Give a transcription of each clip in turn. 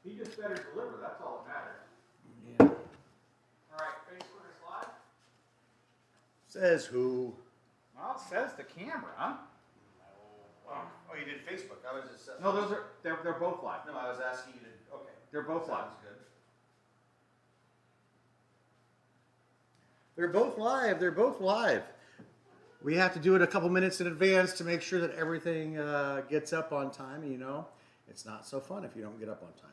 He just better deliver, that's all that matters. Yeah. Alright, Facebook is live? Says who? Well, it says the camera. Oh, you did Facebook. I was just. No, they're both live. No, I was asking you to. Okay. They're both live. Sounds good. They're both live. They're both live. We have to do it a couple minutes in advance to make sure that everything gets up on time. You know, it's not so fun if you don't get up on time.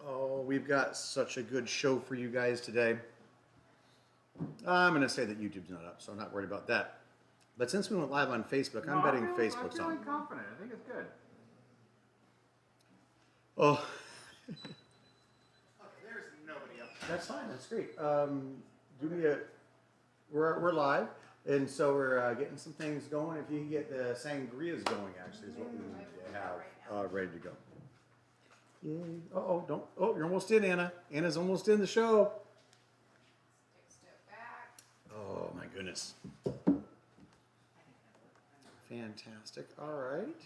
Oh, we've got such a good show for you guys today. I'm going to say that YouTube's not up, so I'm not worried about that. But since we went live on Facebook, I'm betting Facebook's on. I'm feeling confident. I think it's good. Oh. Okay, there's nobody up. That's fine. That's great. Do me a. We're live, and so we're getting some things going. If you can get the sangrias going, actually, is what we need to have ready to go. Yay! Don't. Oh, you're almost in, Anna. Anna's almost in the show. Oh my goodness. Fantastic. All right.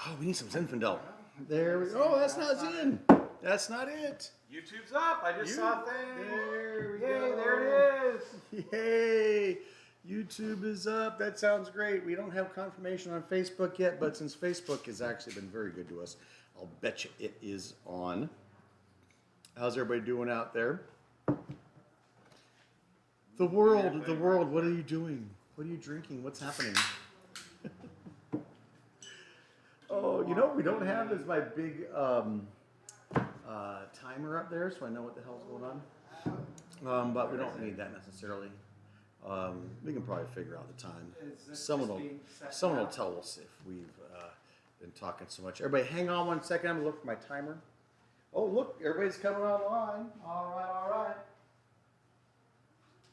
Oh, we need some Zinfandel. There we go. Oh, that's not Zin. That's not it. YouTube's up. I just saw a thing. There we Yay, go. there it is. Yay. YouTube is up. That sounds great. We don't have confirmation on Facebook yet, but since Facebook has actually been very good to us, I'll bet you it is on. How's everybody doing out there? The world, what are you doing? What are you drinking? What's happening? Oh, you know what we don't have is my big timer up there, so I know what the hell's going on. But we don't need that necessarily. We can probably figure out the time. Someone will tell us if we've been talking so much. Everybody hang on 1 second. I'm going to look for my timer. Oh, look, everybody's coming online. All right.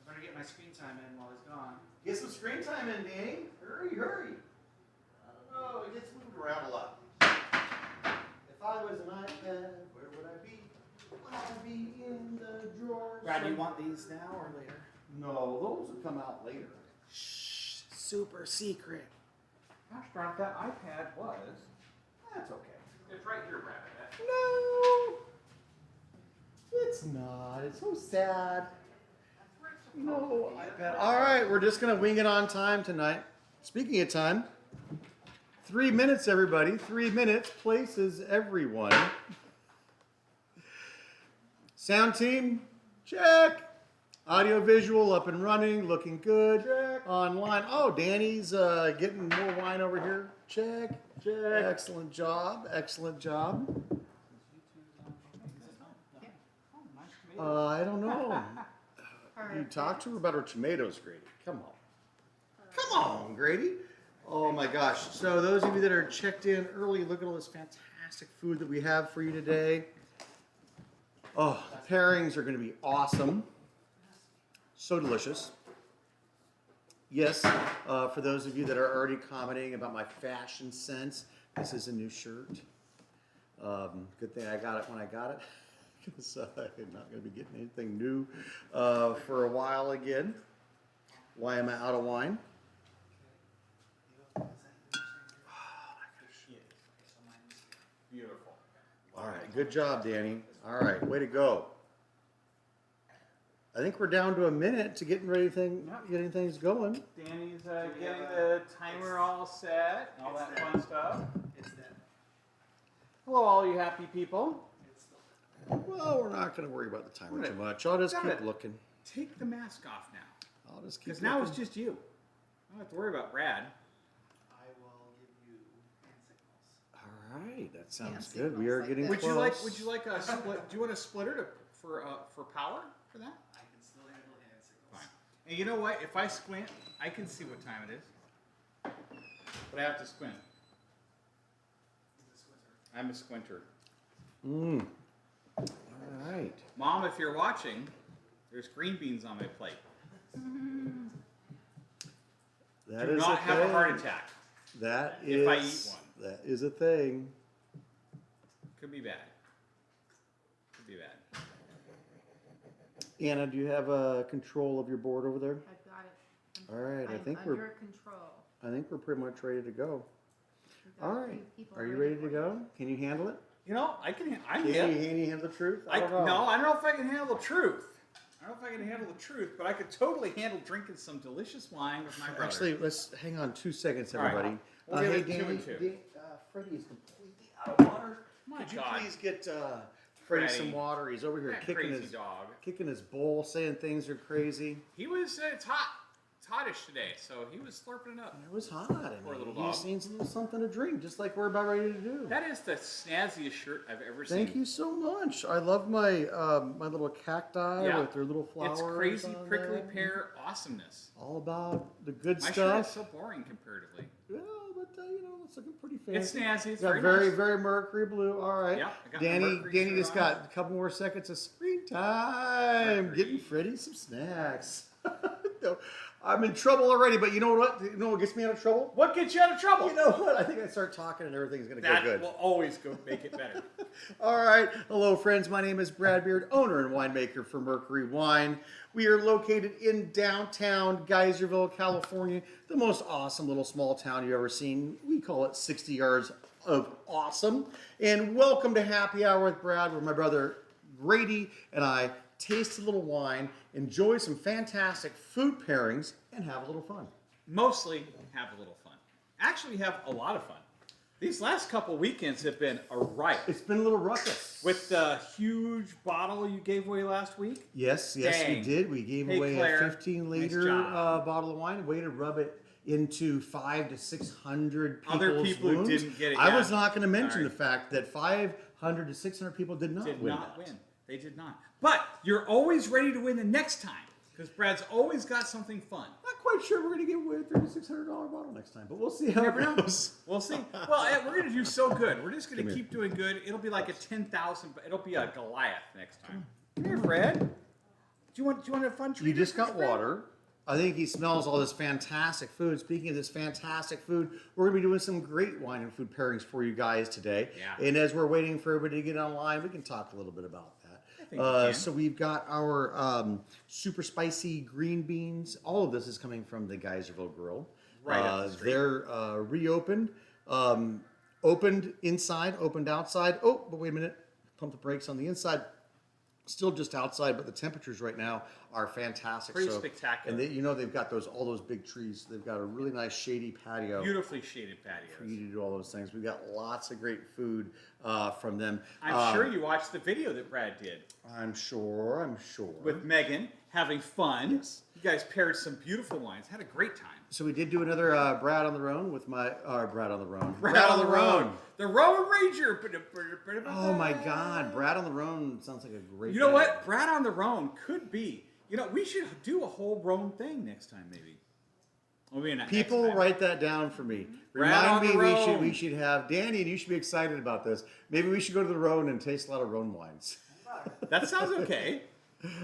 I better get my screen time in while he's gone. Get some screen time in, Danny. Hurry. I don't know, it gets moved around a lot. If I was an iPad, where would I be? I'd be in the drawer. Brad, do you want these now or later? No, those will come out later. Shh, super secret. Gosh darn, that iPad was. That's okay. It's right here, Brad. No, it's not. It's so sad. No iPad. All right, we're just going to wing it on time tonight. Speaking of time, 3 minutes, everybody. 3 minutes. Places everyone. Sound team, check. Audio visual up and running, looking good. Check. Online. Oh, Danny's getting more wine over here. Check. Excellent job. I don't know. You talked to her about her tomatoes, Grady. Come on, Grady. Oh my gosh. So those of you that are checked in early, look at all this fantastic food that we have for you today. Oh, the pairings are going to be awesome. So delicious. Yes, for those of you that are already commenting about my fashion sense, this is a new shirt. Good thing I got it when I got it. Because I'm not going to be getting anything new for a while again. Why am I out of wine? Beautiful. All right, good job, Danny. All right, way to go. I think we're down to a minute to getting things going. Danny's getting the timer all set, all that fun stuff. Hello, all you happy people. Well, we're not going to worry about the timer too much. I'll just keep looking. Take the mask off now. I'll just keep Because looking. now it's just you. I don't have to worry about Brad. I will give you hand signals. All right, that sounds good. We are getting Would close. you like a split? Do you want a splitter for power for that? I can still handle hand signals. Fine. And you know what? If I squint, I can see what time it is. But I have to squint. He's a squinter. I'm a squinter. All right. Mom, if you're watching, there's green beans on my plate. That Do is not a have a thing. heart attack. That If is. I eat one. That is a thing. Could be bad. Could be bad. Anna, do you have control of your board over there? I've got it. All right, I I'm think under control. we're pretty much ready to go. We've got All a right, few people are you ready to for go? Can you handle it? You know, I can. I'm Can hip. you handle the truth? I don't know. No, I don't know if I can handle the truth. I don't know if I can handle the truth, but I could totally handle drinking some delicious wine with my brother. Actually, let's hang on 2 seconds, All right. everybody. We'll give Hey, it two Danny, and two. Freddie is completely out of water. My Could you God. please get Freddie some Freddie. water? He's over here That kicking crazy his dog. kicking his bowl, saying things are crazy. He was. It's hot. It's hottish today, so he was slurping it up. It was hot. I Poor mean, little he dog. just needs a little something to drink, just like we're about ready to do. That is the snazziest shirt I've ever seen. Thank you so much. I love my my little cacti Yeah. with their little flowers. It's crazy on prickly there. pear awesomeness. All about the good My shirt stuff. is so boring comparatively. Yeah, but you know, it's looking pretty fancy. It's snazzy. It's Got very, nice. very mercury blue. All right. Yeah, I got my Danny Mercury Danny shirt just on. got a couple more seconds of screen time. Mercury. Getting Freddie some snacks. No, I'm in trouble already, but you know what? You know what gets me out of trouble? What gets you out of trouble? You know what? I think I start talking and everything's gonna that go good. will always go make it better. All right. Hello, friends. My name is Brad Beard, owner and winemaker for Mercury Wine. We are located in downtown Geyserville, California, the most awesome little small town you've ever seen. We call it 60 yards of awesome. And welcome to Happy Hour with Brad, where my brother Grady and I taste a little wine, enjoy some fantastic food pairings, and have a little fun. Mostly have a little fun. Actually, have a lot of fun. These last couple weekends have been a riot. It's been a little ruckus. With the huge bottle you gave away last week. Yes, we Dang. did. We gave Hey, away Claire. a 15 Nice liter job. bottle of wine. Way to rub it into 500 to 600 people's Other people who wounds. didn't get it I yet. was not going to mention Sorry. the fact that 500 to 600 people did not Did win. not that. win. They did not. But you're always ready to win the next time. Because Brad's always got something fun. Not quite sure we're going to give away a $3,600 bottle next time, but we'll see how Never it know. goes. We'll see. Well, we're going to do so good. We're just going Come to here. keep doing good. It'll be like a 10,000, but it'll be a Goliath next time. Come here, Fred. Do you want a fun treat? You just for got Fred? water. I think he smells all this fantastic food. Speaking of this fantastic food, we're going to be doing some great wine and food pairings for you guys today. Yeah. And as we're waiting for everybody to get online, we can talk a little bit about that. I think we can. So we've got our super spicy green beans. All of this is coming from the Geyserville Grill. Right up the street. They're reopened. Opened inside, opened outside. Oh, but wait a minute. Pump the brakes on the inside. Still just outside, but the temperatures right now are fantastic. Pretty spectacular. And you know they've got all those big trees. They've got a really nice shady patio Beautifully shaded for patios. you to do all those things. We've got lots of great food from them. I'm sure you watched the video that Brad did I'm sure. with Megan, having fun. Yes. You guys paired some beautiful wines. Had a great time. So we did do another Brad on the Roan with my Brad on the Roan. Brad on the Roan. The Roan Ranger. Oh my God, Brad on the Roan sounds like a great. You know name. what? Brad on the Roan could be. You know, we should do a whole Roan thing next time, maybe. Well, maybe not next People time. write that down for me. Brad on Remind me the Roan. we should have Danny, and you should be excited about this. Maybe we should go to the Roan and taste a lot of Roan wines. That sounds okay.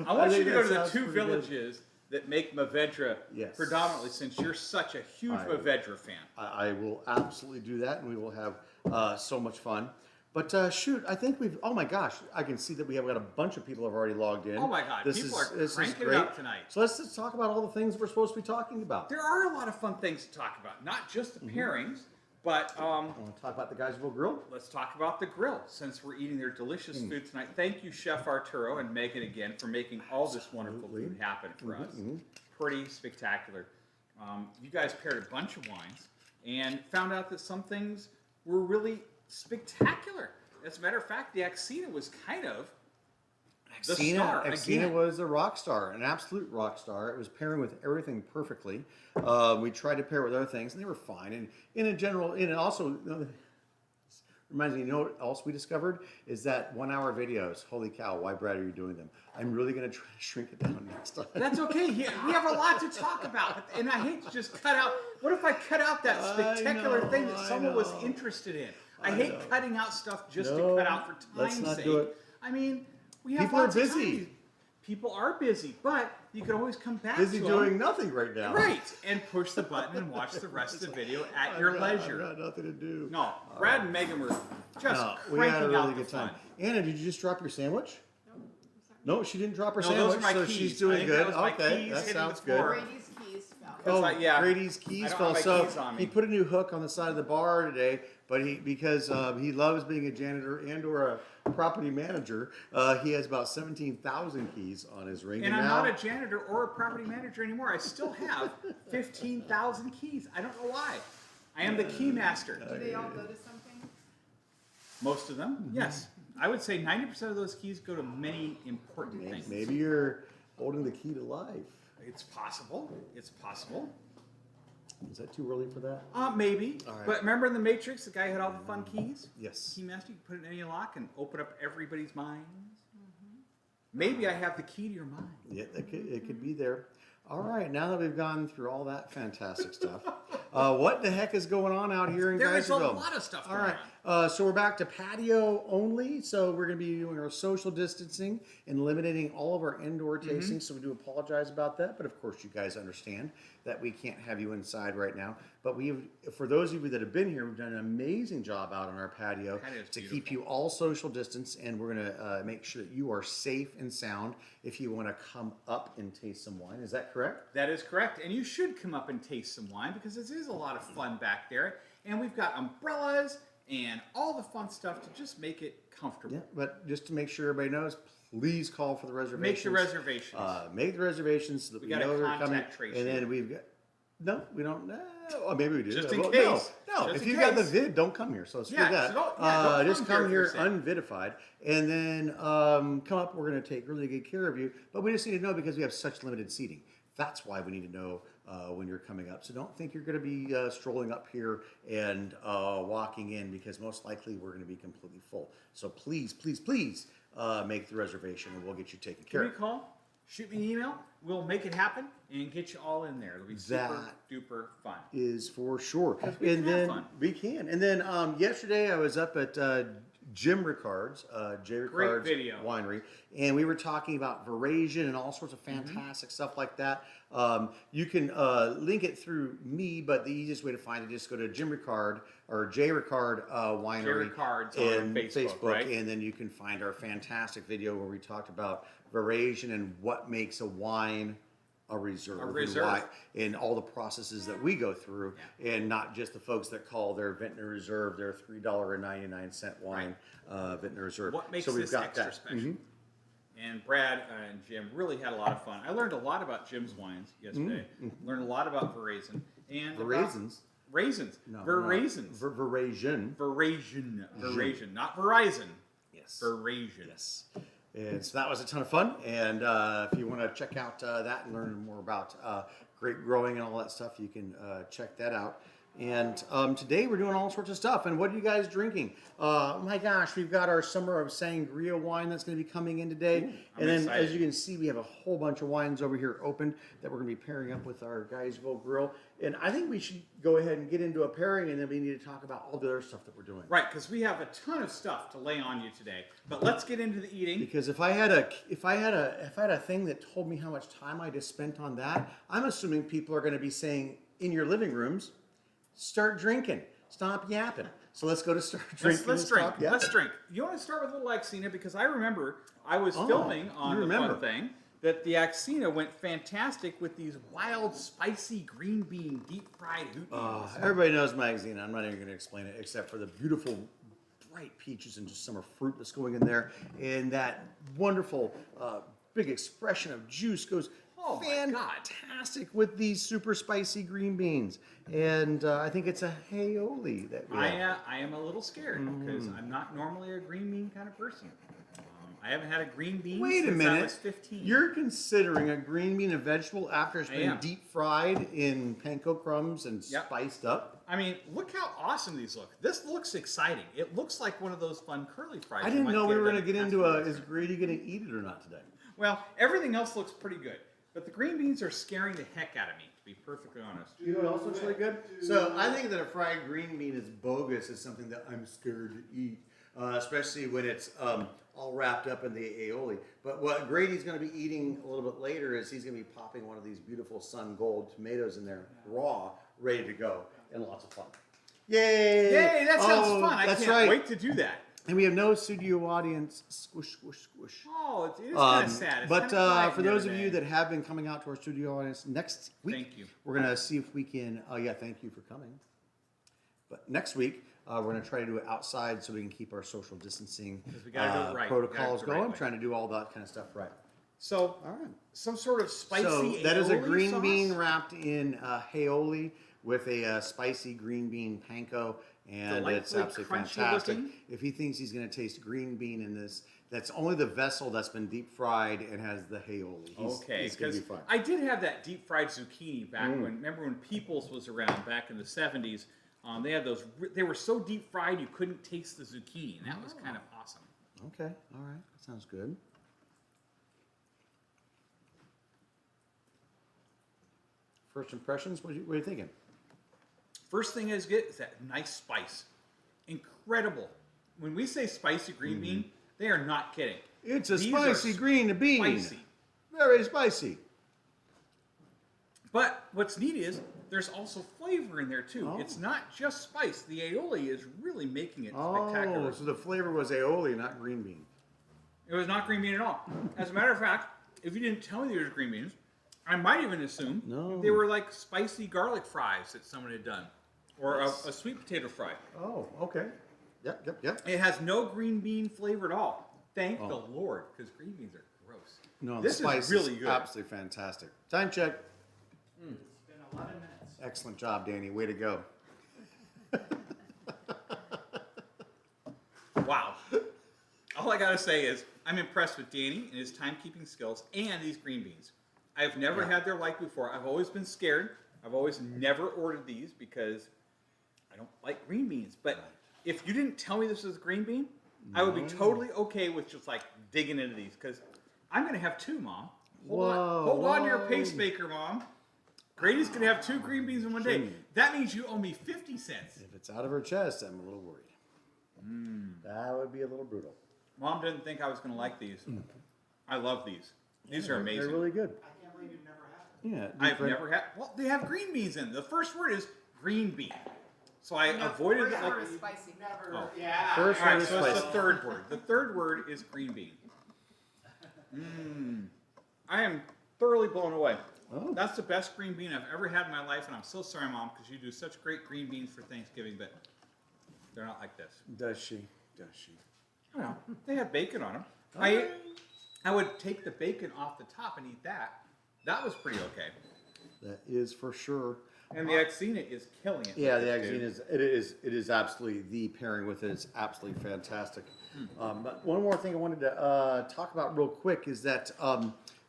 I want you think to go that to the sounds two pretty good. villages that make Mavedra Yes. predominantly, since you're such a huge I- Mavedra fan. I will absolutely do that, and we will have so much fun. But shoot, I think we've. Oh my gosh, I can see that we have got a bunch of people have already logged in. Oh my God, this people is, are this is cranking it great. up tonight. So let's just talk about all the things we're supposed to be talking about. There are a lot of fun things to talk about, not just the pairings, but I want to talk about the Geyserville Grill. let's talk about the grill, since we're eating their delicious Mm. food tonight. Thank you, Chef Arturo and Megan again for making all this wonderful Absolutely. food happen for us. mhm. Pretty spectacular. You guys paired a bunch of wines and found out that some things were really spectacular. As a matter of fact, the XVIII was kind of the star XVIII again. was a rock star, an absolute rock star. It was pairing with everything perfectly. We tried to pair with other things, and they were fine. And in general, and it also reminds me, you know what else we discovered is that 1 hour videos. Holy cow! Why, Brad, are you doing them? I'm really going to try to shrink it down next time. That's okay. We have a lot to talk about, and I hate to just cut out. What if I cut out that spectacular know, thing that I someone was know. interested in? I I hate know. cutting out stuff just No, to cut out for let's time's not sake. do it. I mean, we have People are lots of busy. time. People are busy, but you can always come back Busy to doing them. nothing right now. Right, and push the button and watch the rest of the video at your I've leisure. got nothing to do. No, Brad and Megan were just No, cranking we had a really out the good time. fun. Anna, did you just drop your sandwich? No, No, she didn't drop her No, sandwich, those are my so keys. she's I doing think good. that was my Okay, keys that hitting sounds the good. floor. Brady's keys fell. 'Cause Grady's I keys don't fell. have my So keys on me. he put a new hook on the side of the bar today, but because he loves being a janitor and/or a property manager, he has about 17,000 keys on his ring. And I'm now, not a janitor or a property manager anymore. I still have 15,000 keys. I don't know why. I am the key master. Do they all go to something? Most of them, yes. I would say 90% of those keys go to many important things. maybe you're holding the key to life. It's possible. It's possible. Is that too early for that? Maybe. All right. But remember in the Matrix, the guy had all the fun keys? Yes. Key master, you can put it in any lock and open up everybody's minds. Maybe I have the key to your mind. Yeah, it could be there. All right, now that we've gone through all that fantastic stuff, what the heck is going on out here in There is a Geyserville? lot of stuff All going right, so we're back to patio only. So we're going to be doing our social distancing and eliminating all of our indoor tastings. So we do apologize about that, but of course you guys understand that we can't have you inside right now. But for those of you that have been here, we've done an amazing job out on our patio Patio's to keep beautiful. you all social distance, and we're going to make sure that you are safe and sound if you want to come up and taste some wine. Is that correct? That is correct. And you should come up and taste some wine because this is a lot of fun back there. And we've got umbrellas and all the fun stuff to just make it comfortable. Yeah, but just to make sure everybody knows, please call for the reservations. Make the reservations. Make the reservations so that we gotta know they're coming. contact trace And you. then we've got. No, we don't. No, oh, maybe we do. Just in Well, case. No, Just if in you got the case. vid, don't come here. So screw Yeah, that. so don't Just come come here here if you're sick. unvitified, and then come up. We're going to take really good care of you. But we just need to know because we have such limited seating. That's why we need to know when you're coming up. So don't think you're going to be strolling up here and walking in because most likely we're going to be completely full. So please, please, please make the reservation and we'll get you taken care Give me of. a call. Shoot me an email. We'll make it happen and get you all in there. It'll be super That duper fun. Is for sure. we And can have then fun. we can. And then yesterday I was up at Jim Ricard's, J. Ricard's video. Winery, and we were talking about Verasian and all sorts of fantastic stuff like that. You can link it through me, but the easiest way to find it is just go to Jim Ricard or J. Ricard Winery J. Ricard's in on Facebook, right? and then you can find our fantastic video where we talked about Verasian and what makes a wine a reserve, A reserve. and all the processes that we go through, and not just the folks that call their Vintner Reserve their $3.99 wine Vintner Reserve. What makes so we've this got extra that. special? Mhm. And Brad and Jim really had a lot of fun. I learned a lot about Jim's wines yesterday. Learned a lot about Verasian and about Raisins. raisins. No, Verasins. Verasian. Verasian, not Verizon. Yes. Verasian. Yes. And so that was a ton of fun. And if you want to check out that and learn more about grape growing and all that stuff, you can check that out. And today we're doing all sorts of stuff. And what are you guys drinking? My gosh, we've got our Summer Sangria wine that's going to be coming in today. I'm and then excited. as you can see, we have a whole bunch of wines over here open that we're going to be pairing up with our Geisville Grill. And I think we should go ahead and get into a pairing, and then we need to talk about all the other stuff that we're doing. Right, because we have a ton of stuff to lay on you today. But let's get into the eating. Because if I had a thing that told me how much time I just spent on that, I'm assuming people are going to be saying in your living rooms, start drinking, stop yapping. So let's go to start drinking. Let's and drink. stop yapping. Let's drink. You want to start with a little Axina because I remember I was filming on you the remember. fun thing that the Axina went fantastic with these wild, spicy green bean deep fried hoot noodles. Everybody knows magazine. I'm not even going to explain it except for the beautiful bright peaches and just summer fruit that's going in there, and that wonderful big expression of juice goes Oh my God. fantastic with these super spicy green beans. And I think it's a aioli that we have. I am a little scared because I'm not normally a green bean kind of person. I haven't had a green bean Wait a since minute. I was 15. You're considering a green bean a vegetable after it's I been am. deep fried in panko crumbs and Yep. spiced up? I mean, look how awesome these look. This looks exciting. It looks like one of those fun curly fries. I you didn't might know we get were at going to get fast into food a, is restaurant. Grady going to eat it or not today? Well, everything else looks pretty good. But the green beans are scaring the heck out of me, to be perfectly honest. You know what else looks really good? So I think that a fried green bean is bogus. Is something that I'm scared to eat, especially when it's all wrapped up in the aioli. But what Grady's going to be eating a little bit later is he's going to be popping one of these beautiful sun gold tomatoes in there, raw, ready to go, and lots of fun. Yay! Yay, that sounds Oh, fun. I that's can't right. wait to do that. And we have no studio audience. Squish, squish, squish. Oh, it is kind of sad. It's But kinda quiet for here those of today. you that have been coming out to our studio audience, next week, Thank you. we're going to see if we can, thank you for coming. But next week, we're going to try to do it outside so we can keep our social distancing we gotta do it right. We gotta protocols do it the right going, way. trying to do all that kind of stuff right. So, All right. some sort of spicy So that is a aioli green sauce? bean wrapped in aioli with a spicy green bean panko, and it's Delightfully absolutely crunchy fantastic. looking. If he thinks he's going to taste green bean in this, that's only the vessel that's been deep fried and has the aioli. Okay, he's going because to be fine. I did have that deep fried zucchini back when. Remember when People's was around back in the 70s? They had those. They were so deep fried you couldn't taste the zucchini, and that was kind of awesome. Okay, all right, that sounds good. First impressions, what are you thinking? First thing is get is that nice spice, incredible. When we say spicy green bean, they are not kidding. It's a These are spicy green bean. Spicy. Very spicy. But what's neat is there's also flavor in there too. Oh. It's not just spice. The aioli is really making it spectacular. Oh, so the flavor was aioli, not green bean. It was not green bean at all. As a matter of fact, if you didn't tell me they were green beans, I might even assume No. they were like spicy garlic fries that someone had done, or a sweet potato fry. Oh, okay. Yep. It has no green bean flavor at all. Thank the Lord, because green beans are gross. No, This the spice is really good. absolutely fantastic. Time check. It's been 11 minutes. Excellent job, Danny. Way to go. Wow. All I gotta say is I'm impressed with Danny and his timekeeping skills and these green beans. I've never had their like before. I've always been scared. I've always never ordered these because I don't like green beans. But if you didn't tell me this was green bean, I would be totally okay with just like digging into these because I'm gonna have two, Mom. Hold on to your pacemaker, Mom. Grady's gonna have two green beans in one day. That means you owe me 50 cents. If it's out of her chest, I'm a little worried. That would be a little brutal. Mom didn't think I was gonna like these. I love these. These are amazing. They're really good. I can't believe you've never had them. Yeah. I've never had. Well, they have green beans in. The first word is green bean, so I avoided First like. word is spicy. Never. Oh. Yeah. First All right, word is so it's the spicy. third word. The third word is green bean. I am thoroughly blown away. Oh. That's the best green bean I've ever had in my life, and I'm so sorry, Mom, because you do such great green beans for Thanksgiving, but they're not like this. Does she? Does she? Well, they have bacon on them. Okay. I would take the bacon off the top and eat that. That was pretty okay. That is for sure. And the XVIII is killing it. Yeah, the with XVIII this, dude. it is absolutely the pairing with it. It's absolutely fantastic. But one more thing I wanted to talk about real quick is that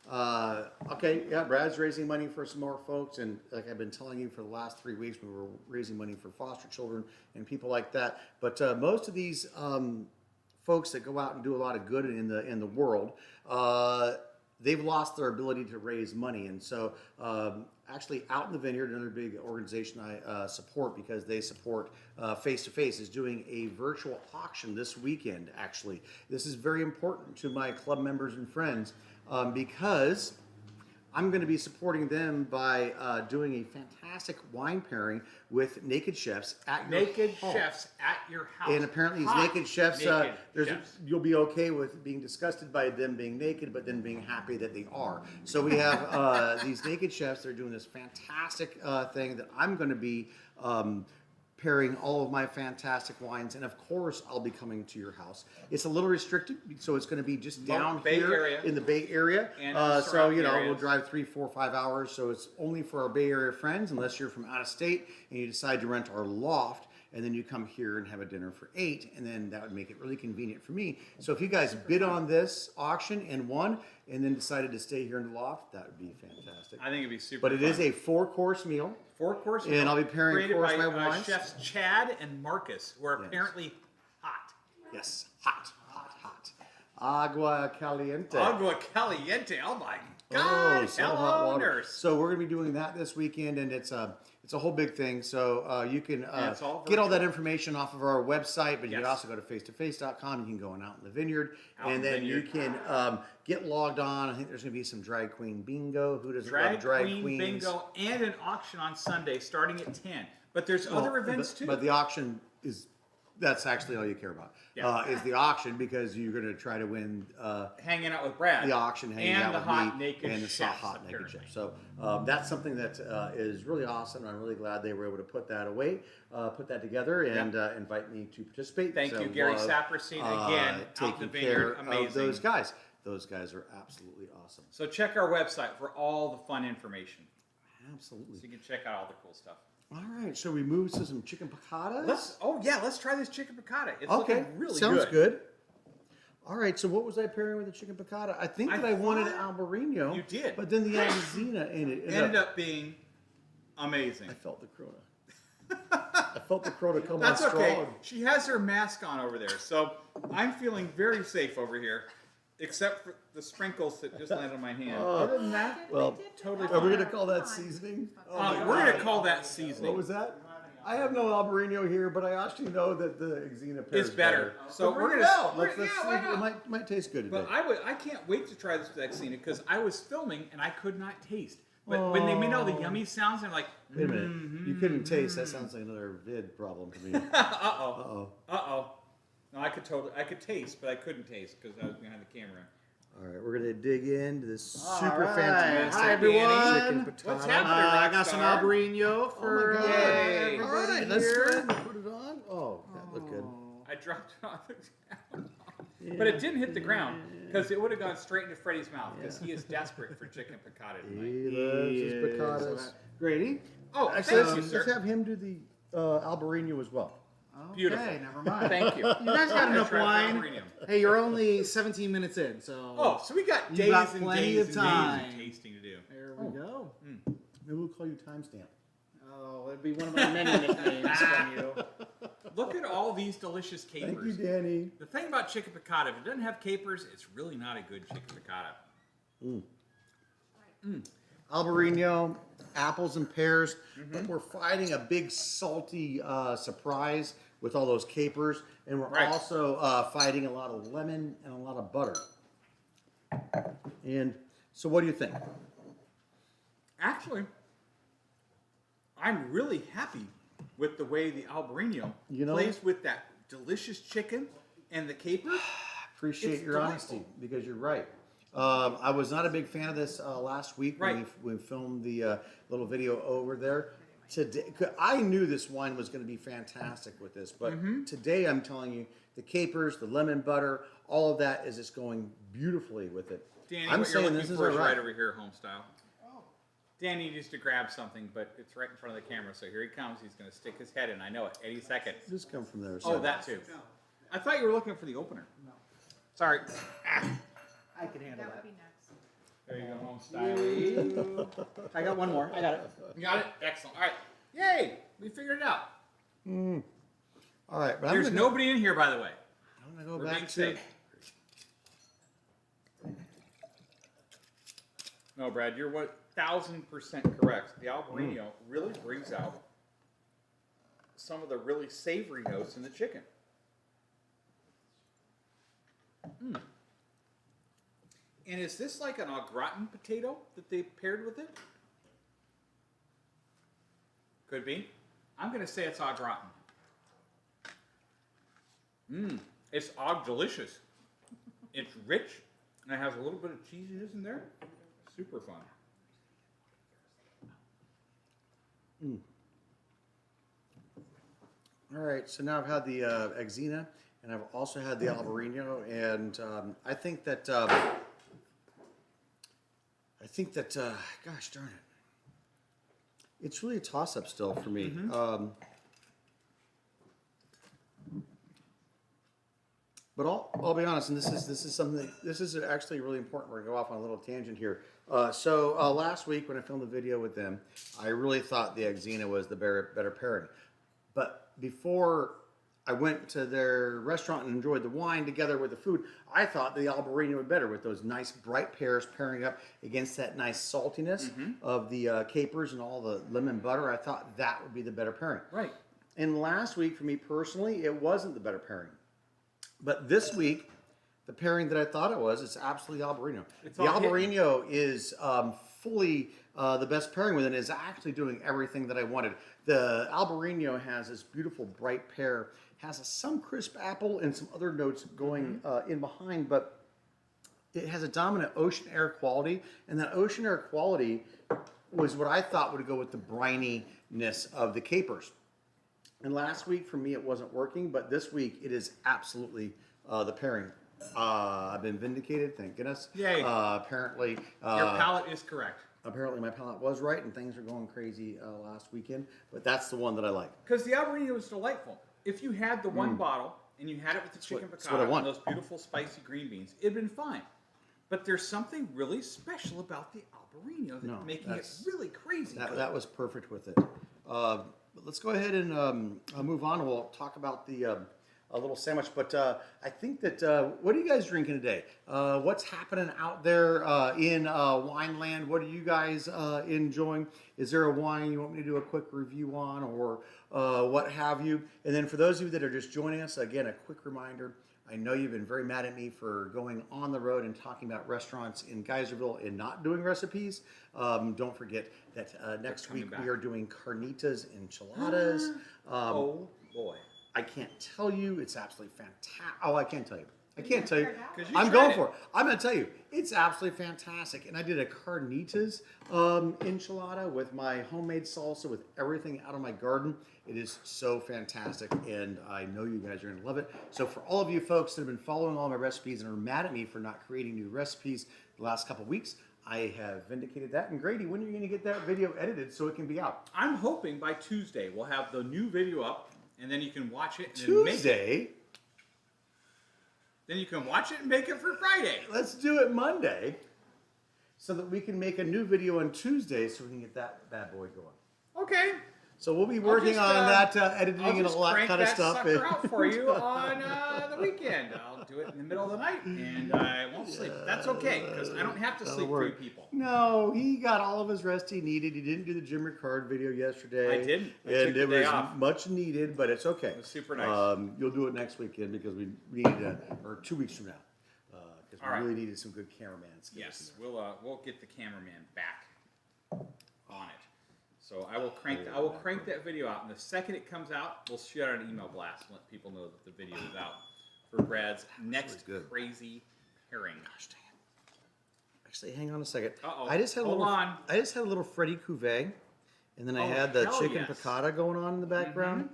Brad's raising money for some more folks, and like I've been telling you for the last 3 weeks, we were raising money for foster children and people like that. But most of these folks that go out and do a lot of good in the world, they've lost their ability to raise money, and so actually Out in the Vineyard, another big organization I support because they support Face to Face, is doing a virtual auction this weekend. Actually, this is very important to my club members and friends because I'm going to be supporting them by doing a fantastic wine pairing with naked chefs at your Naked home. chefs at your house. And apparently these Hot naked chefs, naked chefs. you'll be okay with being disgusted by them being naked, but then being happy that they are. So we have these naked chefs. They're doing this fantastic thing that I'm going to be pairing all of my fantastic wines, and of course I'll be coming to your house. It's a little restricted, so it's going to be just down Bay here Area. in the Bay Area. And So surrounding we'll areas. drive 3, 4, 5 hours. So it's only for our Bay Area friends, unless you're from out of state and you decide to rent our loft. And then you come here and have a dinner for 8, and then that would make it really convenient for me. So if you guys bid on this auction and won, and then decided to stay here in the loft, that would be fantastic. I think it'd be super But it fun. is a 4-course meal. 4-course and meal I'll be pairing, of created course, by my wines. chefs Chad and Marcus, who are Yes. apparently hot. Yes, hot. Agua caliente. Agua caliente. Oh my Oh, God! so Hello, hot water. nurse. So we're gonna be doing that this weekend, and it's a whole big thing. So you can it's all get all that virtual. information off of our website, but you can Yes. also go to facetoface.com. You can go on Out in the Vineyard, Out in and the then you Vineyard. can get logged on. I think there's gonna be some drag queen bingo. Who doesn't Drag love drag Queen queens? bingo and an auction on Sunday starting at 10. But there's Well, other events too. But the auction is that's actually all you care about. Yeah. Is the auction, because you're going to try to win Hanging out with Brad. the auction, hanging and out the with hot me, naked and the chefs, hot naked chef. apparently. So that's something that is really awesome. I'm really glad they were able to put that away, put that together, and invite me to participate. Thank So you, Gary love, Saperstein, again, out in taking the care vineyard. Amazing. of those guys. Those guys are absolutely awesome. So check our website for all the fun information. Absolutely. So you can check out all the cool stuff. All right, so we move to some chicken piccata. Let's try this chicken piccata. It's Okay, looking really sounds good. good. All right, so what was I pairing with the chicken piccata? I think I that I wanted thought Albarino. you did. But then the Alzina in it Ended up being amazing. I felt the Corona. I felt the Corona come That's on okay. strong. She has her mask on over there, so I'm feeling very safe over here, except for the sprinkles that just landed on my hand. Other than that, Well, totally are we fine. going to call that seasoning? Oh my We're God. going to call that seasoning. What was that? I have no Albarino here, but I actually know that the Xena pairs It's better. So But we're bring going it to. out. Let's see. why not? It might taste good today. But I can't wait to try this with Xena because I was filming and I could not taste. But when they made all the yummy sounds, I'm like, Wait a minute. You couldn't taste. That sounds like another vid problem to me. uh-oh. No, I could taste, but I couldn't taste because I was behind the camera. All right, we're gonna dig into this super right. fantastic Hi, everyone. chicken What's piccata. happening? I got some Rockstar. Albarino for Oh my God. everybody All right, let's go here. ahead and put it on. Oh, that looked good. I dropped it on the ground. But it didn't hit the ground because it would have gone straight into Freddie's mouth because he is desperate for chicken piccata tonight. He loves his piccatas. Grady. Oh, Actually, thank you, let's sir. have him do the Albarino as well. Beautiful. Okay, never mind. Thank you. You guys got I enough tried wine. Albarino. Hey, you're only 17 minutes in, so. Oh, so we got You days got and plenty days of and time. days of tasting to do. There we go. Maybe we'll call you Timestamp. Oh, it'd be one of my many nicknames from you. Look at all these delicious capers. Thank you, Danny. The thing about chicken piccata, if it doesn't have capers, it's really not a good chicken piccata. Albarino, apples and pears, but we're fighting a big salty surprise with all those capers, and we're Right. also fighting a lot of lemon and a lot of butter. And so, what do you think? Actually, I'm really happy with the way the Albarino plays with that delicious chicken and the capers. Appreciate It's your delightful. honesty, because you're right. I was not a big fan of this last week when Right. we filmed the little video over there. Today, 'cause I knew this wine was going to be fantastic with this, but today I'm telling you, the capers, the lemon butter, all of that is just going beautifully with it. Danny, I'm what you're saying looking this is for is all right right. over here, home style. Danny needs to grab something, but it's right in front of the camera, so here he comes. He's going to stick his head in. I know it, any second. Just come from there. Oh, so- that too. I thought you were looking for the opener. No. Sorry. I can handle That would that. be next. There you go, home style. I got one more. I got it. You got it? Excellent. All right. Yay! We figured it out. All right, but There's I'm gonna, nobody in here, by the way. I'm gonna go We're back being to. safe. No, Brad, you're 1,000% correct. The Albarino really brings out some of the really savory notes in the chicken. And is this like an au gratin potato that they paired with it? Could be. I'm going to say it's au gratin. It's au delicious. It's rich, and it has a little bit of cheesiness in there. Super fun. All right, so now I've had the Xena, and I've also had the Albarino, and I think that gosh darn it, it's really a toss-up still for me. But I'll be honest, and this is something this is actually really important. We're gonna go off on a little tangent here. So last week when I filmed the video with them, I really thought the Xena was the better pairing. But before I went to their restaurant and enjoyed the wine together with the food, I thought the Albarino was better with those nice bright pears pairing up against that nice saltiness of the capers and all the lemon butter. I thought that would be the better pairing. Right. And last week, for me personally, it wasn't the better pairing. But this week, the pairing that I thought it was, it's absolutely Albarino. It's The all hitting. Albarino is fully the best pairing with it, and is actually doing everything that I wanted. The Albarino has this beautiful bright pear has some crisp apple and some other notes going in behind, but it has a dominant ocean air quality, and that ocean air quality was what I thought would go with the brininess of the capers. And last week for me it wasn't working, but this week it is absolutely the pairing. I've been vindicated, thank goodness. Yay. Apparently, Your palate is correct. apparently my palate was right, and things are going crazy last weekend. But that's the one that I like. Because the Albarino was delightful. If you had the one bottle and you had it with the chicken that's what I piccata want. and those beautiful spicy green beans, it'd been fine. But there's something really special about the Albarino that's No, making it that's- really crazy. good. That was perfect with it. But let's go ahead and move on. We'll talk about the a little sandwich. But I think that what are you guys drinking today? What's happening out there in Wineland? What are you guys enjoying? Is there a wine you want me to do a quick review on, or what have you? And then for those of you that are just joining us, again, a quick reminder. I know you've been very mad at me for going on the road and talking about restaurants in Geyserville and not doing recipes. Don't forget that next week we are doing carnitas enchiladas. Oh boy. I can't tell you. It's absolutely fantastic. Oh, I can't tell you. I can't tell you. 'Cause you I'm tried going it. for it. I'm going to tell you. It's absolutely fantastic. And I did a carnitas enchilada with my homemade salsa with everything out of my garden. It is so fantastic. And I know you guys are going to love it. So for all of you folks that have been following all my recipes and are mad at me for not creating new recipes the last couple of weeks, I have vindicated that. And Grady, when are you going to get that video edited so it can be out? I'm hoping by Tuesday we'll have the new video up, and then you can watch it. And then make it. Tuesday? Then you can watch it and make it for Friday. Let's do it Monday so that we can make a new video on Tuesday so we can get that bad boy going. Okay. So we'll be working on that editing I'll and just all that crank kind of that stuff. sucker out for you on the weekend. I'll do it in the middle of the night, and I won't sleep. That's okay, because I don't have to That'll sleep work. for you people. No, he got all of his rest he needed. He didn't do the Jim Ricard video yesterday. I didn't. I took And the it day was off. much needed, but it's okay. It was super nice. You'll do it next weekend because we need, or 2 weeks from now, because we All right. really needed some good cameraman skills. Yes, we'll get the cameraman back on it. So I will crank that video out, and the second it comes out, we'll shoot out an email blast and let people know that the video is out for Brad's next good. crazy pairing. Gosh dang it. Actually, hang on a second. Uh-oh. I just had Hold on. I just had a little Freddy Cuvée, and then I Oh, had the hell chicken yes. piccata going on in the background.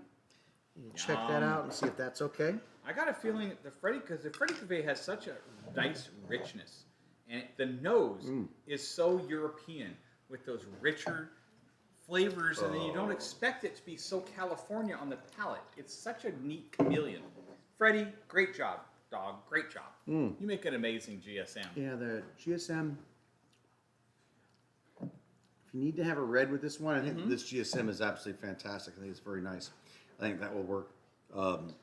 You check that Yum. out and see if that's okay. I got a feeling that the Freddy Cuvée has such a nice richness, and the nose is so European with those richer flavors, and then you don't expect it to be so California on the palate. It's such a neat chameleon. Freddie, great job, dog. Great job. You make an amazing GSM. Yeah, the GSM. If you need to have a red with this one, I think this GSM is absolutely fantastic. I think it's very nice. I think that will work. And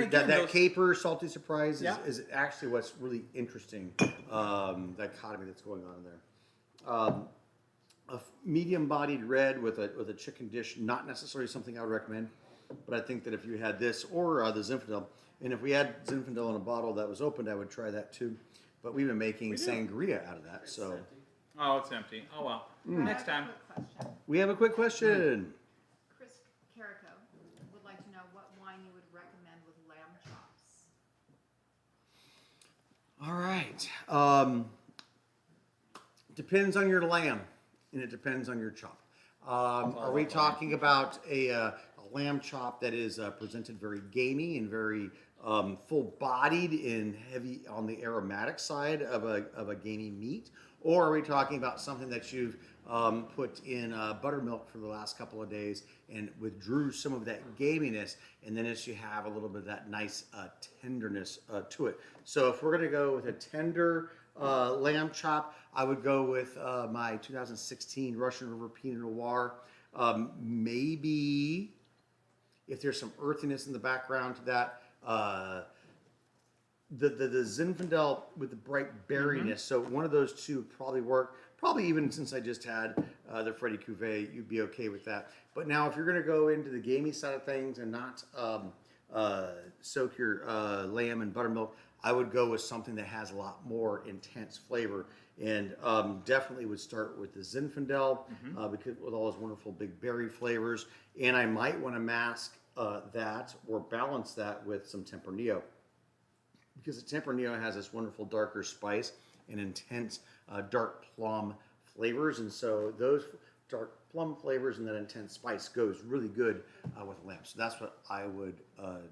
again, that those- caper salty surprise Yeah. is actually what's really interesting. Dichotomy that's going on in there. A medium-bodied red with a chicken dish, not necessarily something I would recommend, but I think that if you had this or the Zinfandel, and if we had Zinfandel in a bottle that was opened, I would try that too. But we've been making sangria out of that, so Oh, it's empty. Oh well. Next time. we have a quick question. Chris Carrico would like to know what wine you would recommend with lamb chops. All right. Depends on your lamb, and it depends on your chop. Are we talking about a lamb chop that is presented very gamey and very full-bodied and heavy on the aromatic side of a gamey meat? Or are we talking about something that you've put in buttermilk for the last couple of days and withdrew some of that gaminess, and then as you have a little bit of that nice tenderness to it? So if we're going to go with a tender lamb chop, I would go with my 2016 Russian River Pinot Noir. Maybe if there's some earthiness in the background to that, the Zinfandel with the bright berryness. So one of those two would probably work. Probably even since I just had the Freddy Cuvée, you'd be okay with that. But now if you're going to go into the gamey side of things and not soak your lamb in buttermilk, I would go with something that has a lot more intense flavor, and definitely would start with the Zinfandel because with all those wonderful big berry flavors. And I might want to mask that or balance that with some Tempranillo. Because the Tempranillo has this wonderful darker spice and intense dark plum flavors. And so those dark plum flavors and that intense spice goes really good with lamb. So that's what I would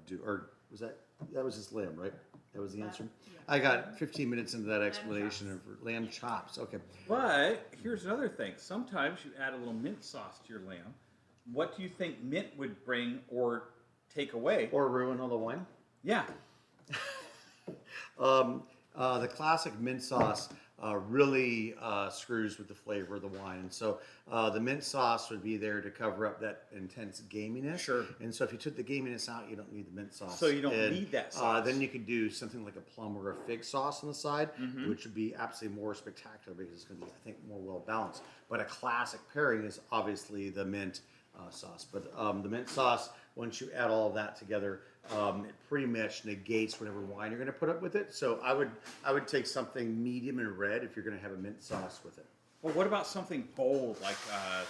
do. Or was that was just lamb, right? That was the answer? Yeah. I got 15 minutes into that explanation of lamb chops. Okay. But here's another thing. Sometimes you add a little mint sauce to your lamb. What do you think mint would bring or take away? Or ruin all the wine. Yeah. The classic mint sauce really screws with the flavor of the wine. And so the mint sauce would be there to cover up that intense gaminess. Sure. And so if you took the gaminess out, you don't need the mint sauce. So you don't And, need that sauce. Then you could do something like a plum or a fig sauce on the side, which would be absolutely more spectacular because it's going to be, I think, more well balanced. But a classic pairing is obviously the mint sauce. But the mint sauce, once you add all of that together, it pretty much negates whatever wine you're going to put up with it. So I would take something medium and red if you're going to have a mint sauce with it. Well, what about something bold like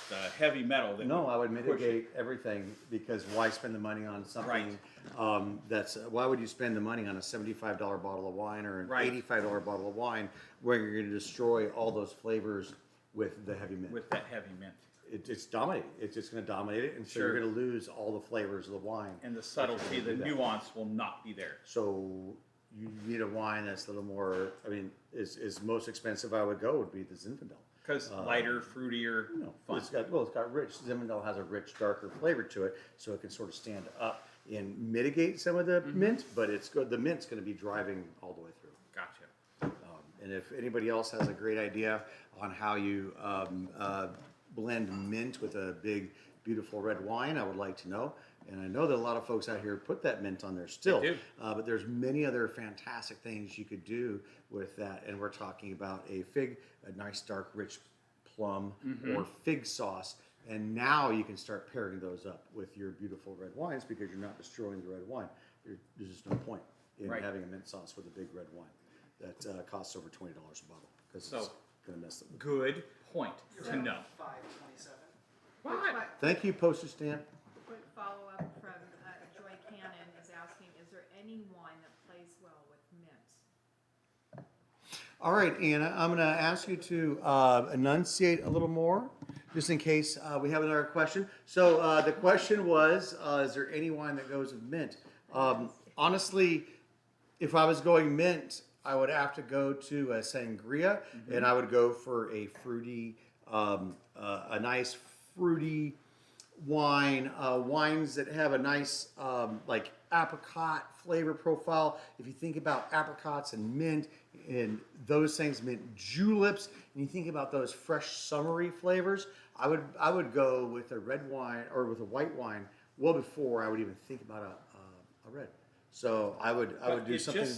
the heavy metal? That No, I would push mitigate everything because why spend the money on something why would you spend the money on a $75 bottle of wine or an $85 bottle of wine where you're going to destroy all those flavors with the heavy mint? with that heavy mint? It's dominating. It's just going to dominate it, and so you're going to lose all the flavors of the wine. And the subtlety, the nuance will not be there. So you need a wine that's a little more. I mean, is most expensive. I would go would be the Zinfandel. Because lighter, fruitier, fun. It's got rich. Zinfandel has a rich, darker flavor to it, so it can sort of stand up and mitigate some of the mint. But it's good. The mint's going to be driving all the way through. Gotcha. And if anybody else has a great idea on how you blend mint with a big, beautiful red wine, I would like to know. And I know that a lot of folks out here put that mint on there still. They do. But there's many other fantastic things you could do with that. And we're talking about a nice, dark, rich plum or fig sauce. And now you can start pairing those up with your beautiful red wines because you're not destroying the red wine. There's just no point in having a mint sauce with a big red wine that costs over $20 a bottle because it's going to mess them. Good point to know. 527. What? Thank you, postage stamp. Quick follow-up from Joy Cannon is asking, is there any wine that plays well with mint? All right, Anna, I'm going to ask you to enunciate a little more, just in case we have another question. So the question was, is there any wine that goes with mint? Honestly, if I was going mint, I would have to go to a sangria, and I would go for a fruity, a nice fruity wine, wines that have a nice like apricot flavor profile. If you think about apricots and mint and those things, mint juleps, and you think about those fresh summery flavors, I would go with a red wine or with a white wine well before I would even think about a red. So I would do something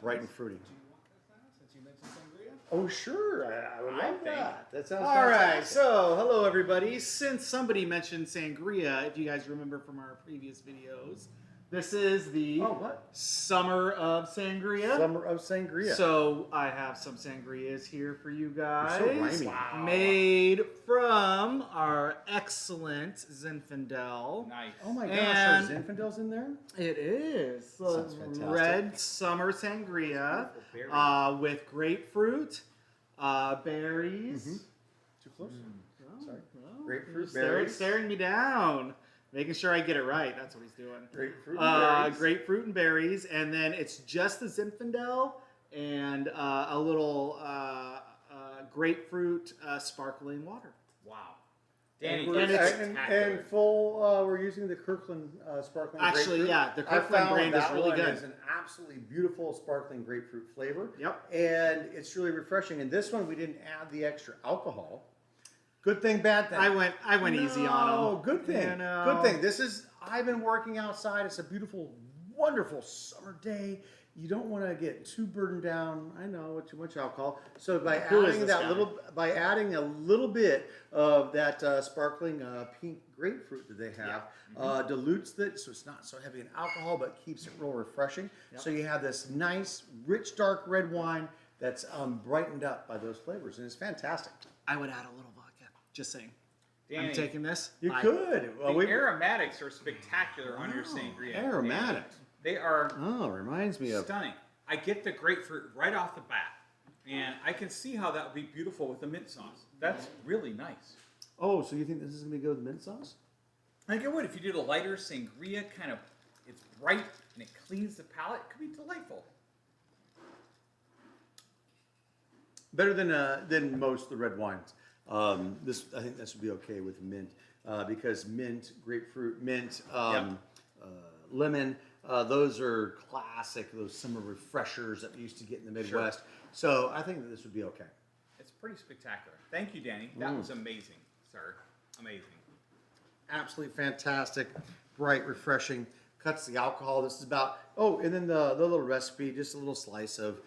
bright and fruity. Do you want that since you mentioned sangria? Oh sure, I would love think- that. That sounds All right, fantastic. so hello everybody. Since somebody mentioned sangria, if you guys remember from our previous videos, this is the Summer of Sangria. Summer of Sangria. So I have some sangrias here for you guys. You're so rhymey. Made from our excellent Zinfandel. Nice. Oh my gosh, And- are Zinfandel's in there? It is. So Sounds fantastic. red summer sangria with grapefruit, berries. Too close. Sorry. Well, Grapefruit, he's berries. staring me down, making sure I get it right. That's what he's doing. Grapefruit and berries. Grapefruit and berries, and then it's just the Zinfandel and a little grapefruit sparkling water. Wow. Danny, And, that's we're, spectacular. and full, we're using the Kirkland sparkling Actually, grapefruit. yeah, the I Kirkland found brand is that really one good. is an absolutely beautiful sparkling grapefruit flavor. Yep. And it's really refreshing. And this one, we didn't add the extra alcohol. Good thing, bad thing. I went easy on Oh, them. good thing. You know. Good thing. I've been working outside. It's a beautiful, wonderful summer day. You don't want to get too burdened down. I know with too much alcohol. So by Who is adding this guy? by adding a little bit of that sparkling pink grapefruit that they have, dilutes it so it's not so heavy in alcohol, but keeps it real refreshing. Yep. So you have this nice, rich, dark red wine that's brightened up by those flavors, and it's fantastic. I would add a little vodka. Just saying. Danny, I'm taking this. You could. Well, the aromatics are spectacular on your sangria. Aromatics. They are Reminds me of. stunning. I get the grapefruit right off the bat, and I can see how that would be beautiful with the mint sauce. That's really nice. Oh, so you think this is going to go with mint sauce? I think it would. If you did a lighter sangria, kind of, it's bright and it cleans the palate, it could be delightful. Better than most of the red wines. I think this would be okay with mint because mint, grapefruit, mint, lemon. Those are classic. Those summer refreshers that we used to get in the Midwest. Sure. So I think that this would be okay. It's pretty spectacular. Thank you, Danny. That was amazing, sir. Amazing. Absolutely fantastic, bright, refreshing. Cuts the alcohol. This is about and then the little recipe, just a little slice of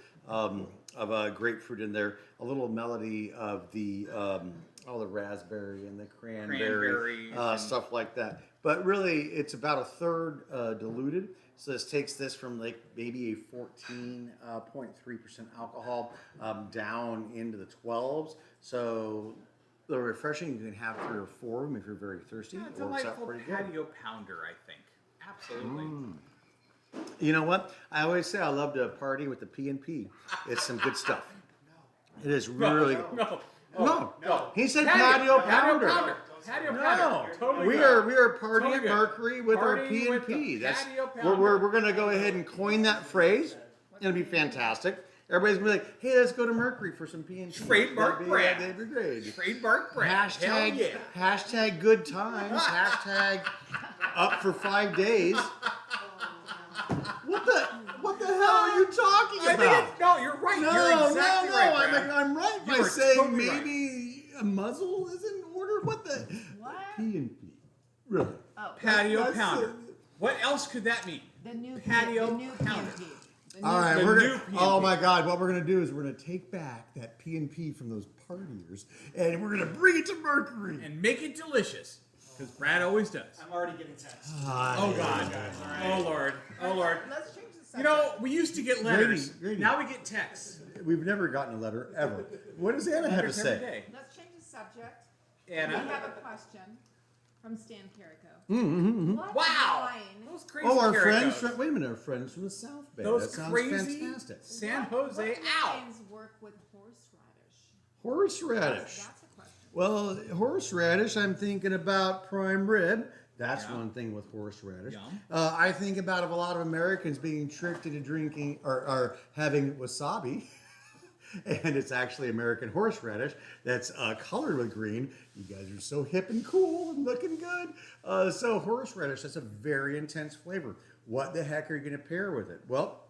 grapefruit in there, a little melody of the raspberry and the cranberry stuff like that. But really, it's about a third diluted. So this takes this from like maybe a 14.3% alcohol down into the 12s. So the refreshing, you can have 3 or 4 of them if you're very thirsty. Yeah, it's a delightful patio pounder, I think. Absolutely. You know what? I always say I love to party with the P&P. It's some good stuff. It is really good. No. He said patio pounder. Patio No, pounder. Totally we good. are partying Totally at good. Mercury with our Partying with P&P. the That's patio pounder. we're going to go ahead and coin that phrase. It'll be fantastic. Everybody's going to be like, hey, let's go to Mercury for some P&P. Trademark brand. That'd be great. Trademark brand. Hell yeah. Hashtag good times. Hashtag up for 5 days. What the hell are you talking about? No, you're right. No, You're exactly right, Brad. I'm right by You are saying totally maybe a muzzle is in order. What the? What? P&P. Really? Oh, Patio That's pounder. What else could that mean? the new Patio the new pounder. P&P. All right, The we're new gonna. P&P. Oh my God! What we're gonna do is we're gonna take back that P&P from those partiers, and we're gonna bring it to Mercury. And make it delicious. Because Brad always does. I'm already getting texts. Oh, God. Oh, Lord. Oh, Lord. Let's change the subject. You know, we used to get letters. Grady. Now we get texts. We've never gotten a letter ever. What does Anna have to Letters every say? day. Let's change the subject. And We have a question from Stan Carrico. What wow. wine? Those crazy Oh, our Caricos. friends from wait a minute, our friends from the South Bay. Those That sounds crazy fantastic. San What Jose. Ow. wines work with horseradish? Horseradish. That's a question. Well, horseradish, I'm thinking about prime rib. That's Yeah. one thing with horseradish. Yum. I think about a lot of Americans being tricked into drinking or having wasabi. And it's actually American horseradish that's colored with green. You guys are so hip and cool and looking good. So horseradish, that's a very intense flavor. What the heck are you going to pair with it? Well,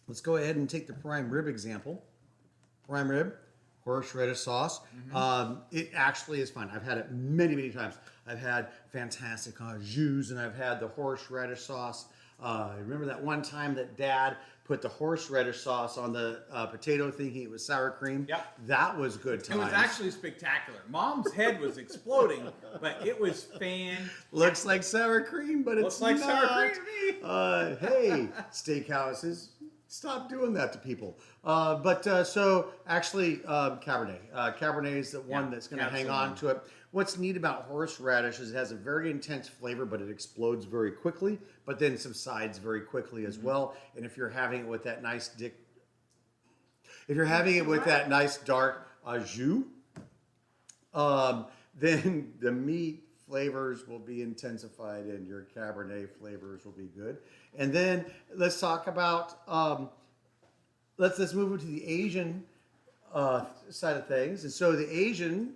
let's go ahead and take the prime rib example. Prime rib, horseradish sauce. It actually is fine. I've had it many, many times. I've had fantastic jus, and I've had the horseradish sauce. Remember that one time that Dad put the horseradish sauce on the potato thinking it was sour cream? Yep. That was good It times. was actually spectacular. Mom's head was exploding, but it was fan. Looks like sour cream, but it's Looks like not. sour cream to me. Hey, steakhouses, stop doing that to people. So actually, Cabernet. Cabernet is the one that's going to hang on to it. What's neat about horseradish is it has a very intense flavor, but it explodes very quickly, but then subsides very quickly as well. And if you're having it with that nice dark jus, then the meat flavors will be intensified and your Cabernet flavors will be good. And then let's talk about, let's move into the Asian side of things. And so the Asian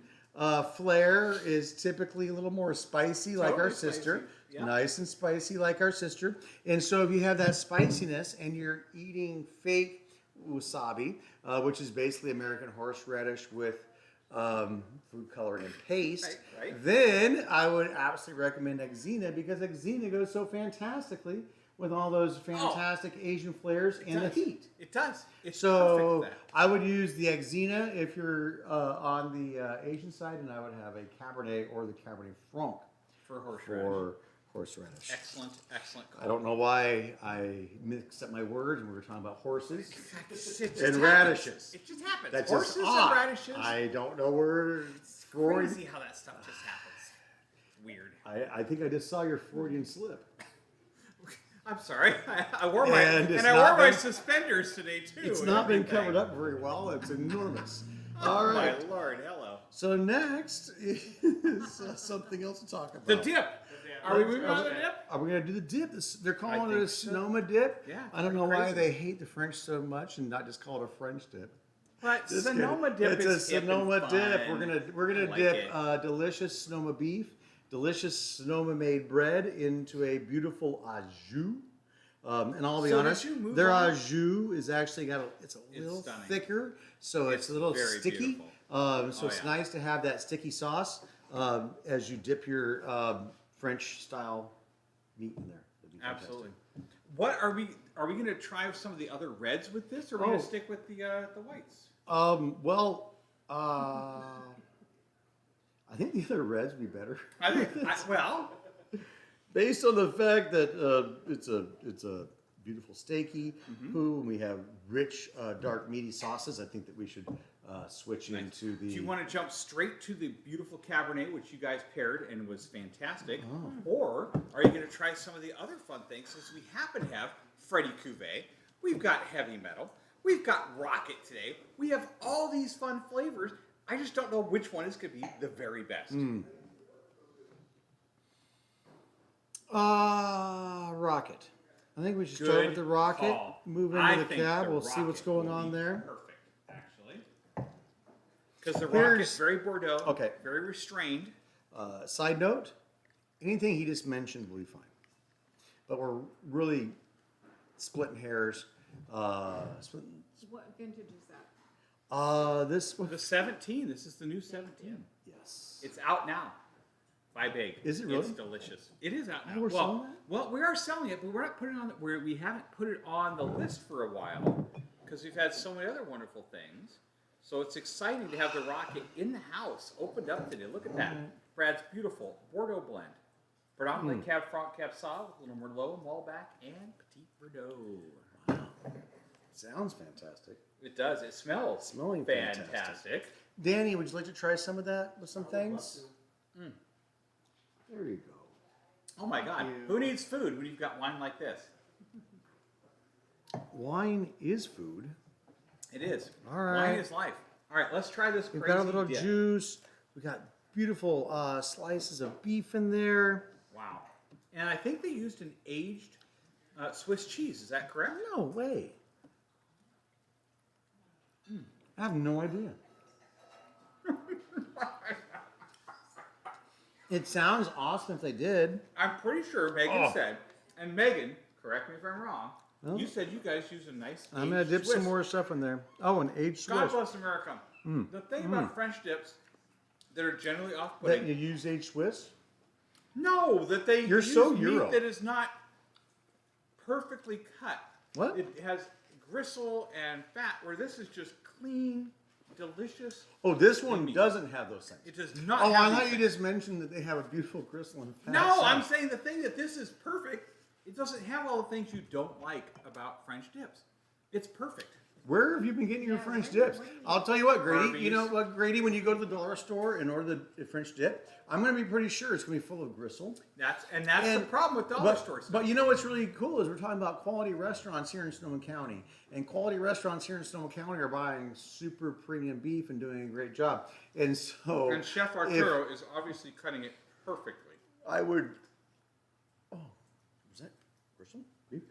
flair is typically a little more spicy like our Totally sister. spicy. Yeah. Nice and spicy like our sister. And so if you have that spiciness and you're eating fake wasabi, which is basically American horseradish with food coloring and paste, Right. then I would absolutely recommend XVIII because XVIII goes so fantastically with all those fantastic Asian flavors and the heat. It does. It's So perfect for I would use the XVIII if you're on the Asian side, and I would have a Cabernet or the Cabernet Franc for horseradish. for horseradish. Excellent call. I don't know why I mixed up my words and we were talking about horses It just and happens. radishes. It just happens. That's Horses just and odd. radishes. I don't know where Crazy how that stuff just happens. weird. I think I just saw your Freudian slip. I'm sorry. I wore And it's I not wore my been- suspenders today too. It's and not been everything. covered up very well. It's enormous. Oh All right. my lord! Hello. So next is something else to talk about. The dip. Are we moving on to the dip? Are we gonna do the dip? They're calling it think a so. Sonoma dip. Yeah, I don't know pretty why crazy. they hate the French so much and not just call it a French dip. But Just Sonoma kidding. dip It's is a hip and Sonoma dip. fun. We're gonna I like dip it. delicious Sonoma beef, delicious Sonoma made bread into a beautiful au jus. And I'll be So honest, did you move their on? au jus is actually it's a little stunning. thicker, so it's a little very sticky. beautiful. So Oh, it's yeah. nice to have that sticky sauce as you dip your French style meat in there. That'd be fantastic. Absolutely. What are we going to try some of the other reds with this, or are we going to stick with the whites? Well, I think the other reds would be better. I think. Well, Based on the fact that it's a beautiful steaky poo, and we have rich dark meaty sauces, I think that we should switch into the. do you want to jump straight to the beautiful Cabernet, which you guys paired and was fantastic, Oh. or are you going to try some of the other fun things? Since we happen to have Freddy Cuvée, we've got heavy metal, we've got rocket today, we have all these fun flavors. I just don't know which one is going to be the very best. Rocket. I think we should start Good with the rocket. call. Move I into the think cab. the We'll see what's rocket going will on be there. Perfect, actually. Because the Here's- rocket's very Bordeaux. Okay. Very restrained. Side note: anything he just mentioned will be fine, but we're really splitting hairs. Splitting, What vintage is that? this The 17. This is the new 17. yes. It's out now. Buy big. Is it really? It's delicious. It is out now. Oh, we're selling that? Well, we are selling it, but we're not putting it on. We haven't put it on the list for a while because we've had so many other wonderful things. So it's exciting to have the rocket in the house, opened up today. Look at that. Brad's beautiful Bordeaux blend. Predominantly Cab Franc Cab Sauv with a little Merlot, Malbec, and Petit Bordeaux. Sounds fantastic. It does. It smells Smelling fantastic. fantastic. Danny, would you like to try some of that with some things? There you go. Oh my God. you. Who needs food when you've got wine like this? Wine is food. It is. All right. Wine is life. All right, let's try this We've crazy got a little dip. juice. We got beautiful slices of beef in there. Wow. And I think they used an aged Swiss cheese. Is that correct? No way. I have no idea. It sounds awesome if they did. I'm pretty sure Megan said, and Megan, correct me if I'm wrong, No. you said you guys use a nice I'm gonna aged dip Swiss. some more stuff in there. Oh, an aged God Swiss. bless America. The thing about French dips that are generally That off-putting, you use aged Swiss? no, that they You're use so meat Euro. that is not perfectly cut. What? It has gristle and fat, where this is just clean, delicious. Oh, this one meat. doesn't have those things. It does not Oh, have I these thought you things. just mentioned that they have a beautiful gristle and fat. No, sauce. I'm saying the thing that this is perfect, it doesn't have all the things you don't like about French dips. It's perfect. Where have you been getting your Yeah, French where- dips? where do you- I'll tell you what, Grady. Arby's. You know what, Grady? When you go to the dollar store and order the French dip, I'm going to be pretty sure it's going to be full of gristle. That's the And- problem with dollar stores. But you know what's really cool is we're talking about quality restaurants here in Sonoma County, and quality restaurants here in Sonoma County are buying super premium beef and doing a great job. And so, And Chef Arturo is obviously cutting it perfectly. I would. Oh, was that gristle? Beef?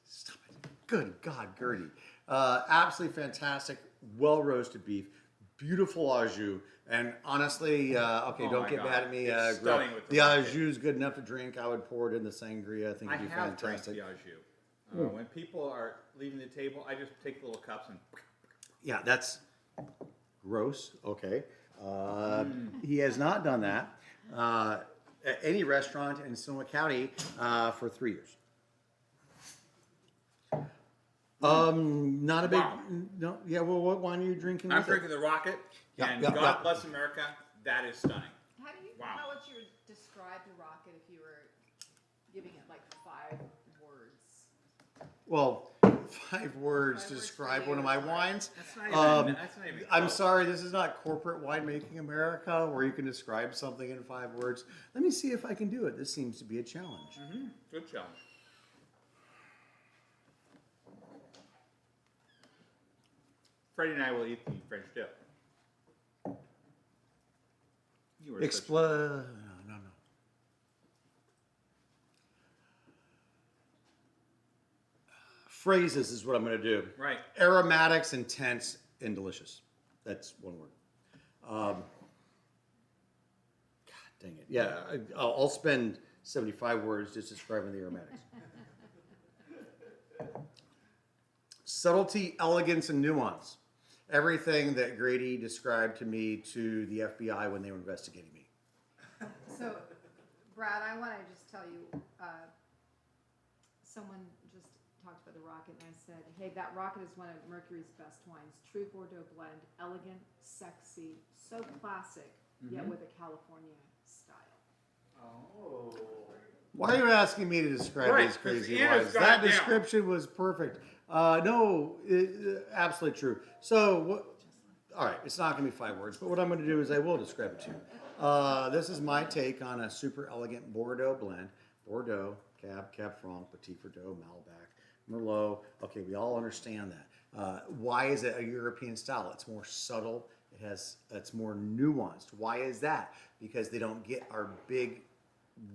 Stop it! Good God, Gertie. Absolutely fantastic, well roasted beef, beautiful au jus, and honestly, okay, Oh don't my get God. mad at me. It's Grill. stunning with the The au rocket. jus is good enough to drink. I would pour it in the sangria. I think I it'd be have drank fantastic. the au jus. When people are leaving the table, I just take the little cups and Yeah, that's gross. Okay, he has not done that at any restaurant in Sonoma County for 3 years. Not a big. Wow. No, yeah. Well, what wine are you drinking? I'm with it? drinking the Rocket. Yeah, and yeah, God yeah. bless America, that is stunning. Wow. How would you describe the rocket if you were giving it like 5 words? Well, 5 words to 5 words for describe you. one of my wines. That's not even. I'm close. sorry, this is not corporate winemaking America where you can describe something in 5 words. Let me see if I can do it. This seems to be a challenge. Good challenge. Freddie and I will eat the French dip. You were No. Phrases is what I'm going to do. right. Aromatics, intense, and delicious. That's one word. God dang it. Yeah, I'll spend 75 words just describing the aromatics. Subtlety, elegance, and nuance. Everything that Grady described to me to the FBI when they were investigating me. So, Brad, I want to just tell you, someone just talked about the Rocket, and I said, hey, that Rocket is one of Mercury's best wines. True Bordeaux blend, elegant, sexy, so classic, yet with a California style. Oh. Why are you asking me to describe Right, these crazy 'cause Anna's wines? got That it down. description was perfect. No, absolutely true. So, all right, it's not going to be 5 words, but what I'm going to do is I will describe it to you. This is my take on a super elegant Bordeaux blend. Bordeaux, Cab Franc, Petit Verdot, Malbec, Merlot. Okay, we all understand that. Why is it a European style? It's more subtle. It's more nuanced. Why is that? Because they don't get our big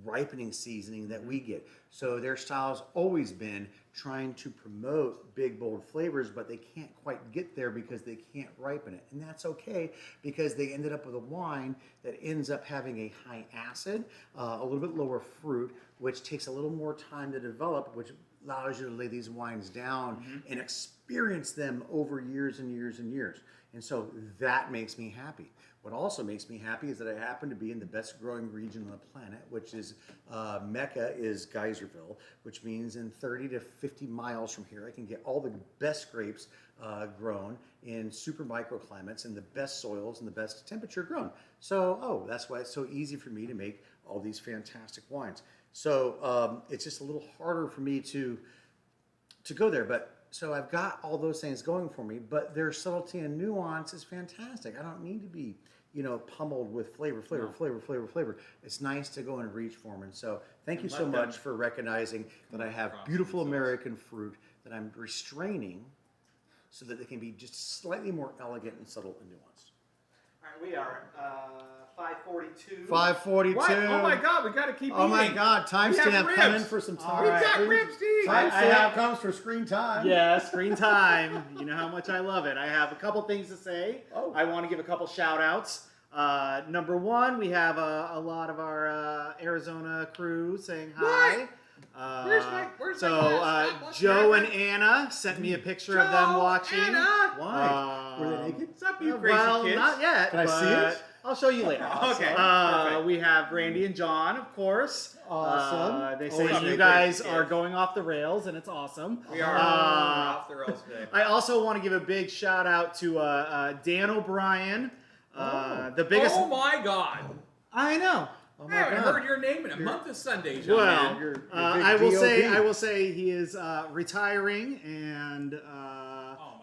ripening seasoning that we get. So their style's always been trying to promote big, bold flavors, but they can't quite get there because they can't ripen it. And that's okay, because they ended up with a wine that ends up having a high acid, a little bit lower fruit, which takes a little more time to develop, which allows you to lay these wines down and experience them over years and years and years. And so that makes me happy. What also makes me happy is that I happen to be in the best growing region on the planet, which is Mecca is Geyserville, which means in 30 to 50 miles from here, I can get all the best grapes grown in super microclimates and the best soils and the best temperature grown. So, that's why it's so easy for me to make all these fantastic wines. So it's just a little harder for me to go there, but so I've got all those things going for me, but their subtlety and nuance is fantastic. I don't need to be, pummeled with flavor. It's nice to go and reach for them. And so thank you so much for recognizing that I have beautiful American fruit that I'm restraining so that they can be just slightly more elegant and subtle and nuanced. All right, we are 5:42. 5:42. What? Oh my God, we got to keep eating. Oh my God, timestamp coming for some time. We got ribs to eat. Timestamp comes for screen time. Yeah, screen time. You know how much I love it. I have a couple things to say. Oh. I want to give a couple shout outs. Number one, we have a lot of our Arizona crew saying hi. Where's so my glass? Joe and Anna sent me a picture of them watching. Anna! Why? Were they naked? What's up, you crazy Well, kids? not yet. Can I see but it? I'll show you later. Okay, perfect. We have Randy and John, of course. Awesome. They Always say great you guys kids. are going off the rails, and it's awesome. We are off the rails today. I also want to give a big shout out to Dan O'Brien, the biggest. Oh my God! I know. Oh I my haven't God. heard your name in a month of Sundays, young Well, man. You're big I DOB. will say he is retiring, and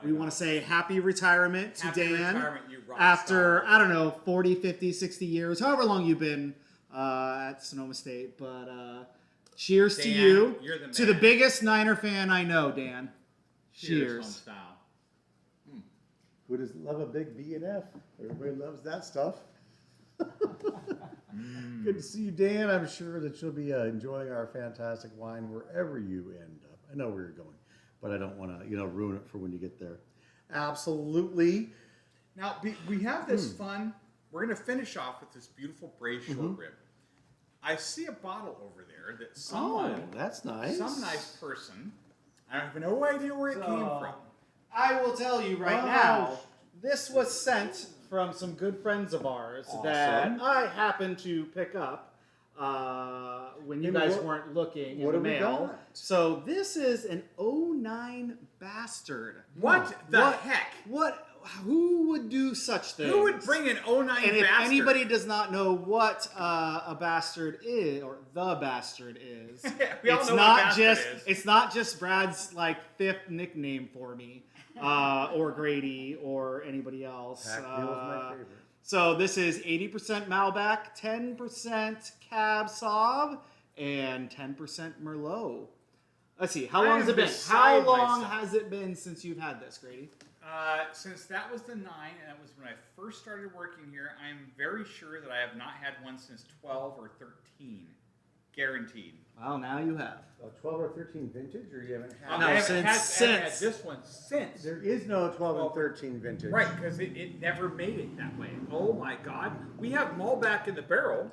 we want to say happy retirement to Happy Dan retirement, you rock after, star. I don't know, 40, 50, 60 years, however long you've been at Sonoma State. But cheers to Dan, you, you're the to the man. biggest Niner fan I know, Dan. Cheers. homestyle. Who doesn't love a big B&F? Everybody loves that stuff. Good to see you, Dan. I'm sure that you'll be enjoying our fantastic wine wherever you end up. I know where you're going, but I don't want to, ruin it for when you get there. Absolutely. Now, we have this fun. We're going to finish off with this beautiful braised short rib. I see a bottle over there that someone, that's nice. some nice person, I have no idea where it came from. I will tell you right Oh. now, this was sent from some good friends of ours that I happened to pick up when you And guys what- weren't looking in what the have we mail. got? So this is an 09 Bastard. What the heck? What? who would do such things? Who would bring an 09 And if bastard? anybody does not know what a bastard is, or the bastard is, We all it's know what not bastard just is. it's not just Brad's like fifth nickname for me, or Grady, or anybody else. Pack Mule's my favorite. So this is 80% Malbec, 10% Cab Sauv, and 10% Merlot. Let's see, how long has it been? How beside long myself. has it been since you've had this, Grady? Since that was the 9, and that was when I first started working here, I'm very sure that I have not had one since 12 or 13. Guaranteed. Well, now you have. 12 or 13 vintage, or you haven't had? No, I since- haven't had this one since. There is no 12 and 13 vintage. Right, because it never made it that way. Oh my God. We have Malbec in the barrel,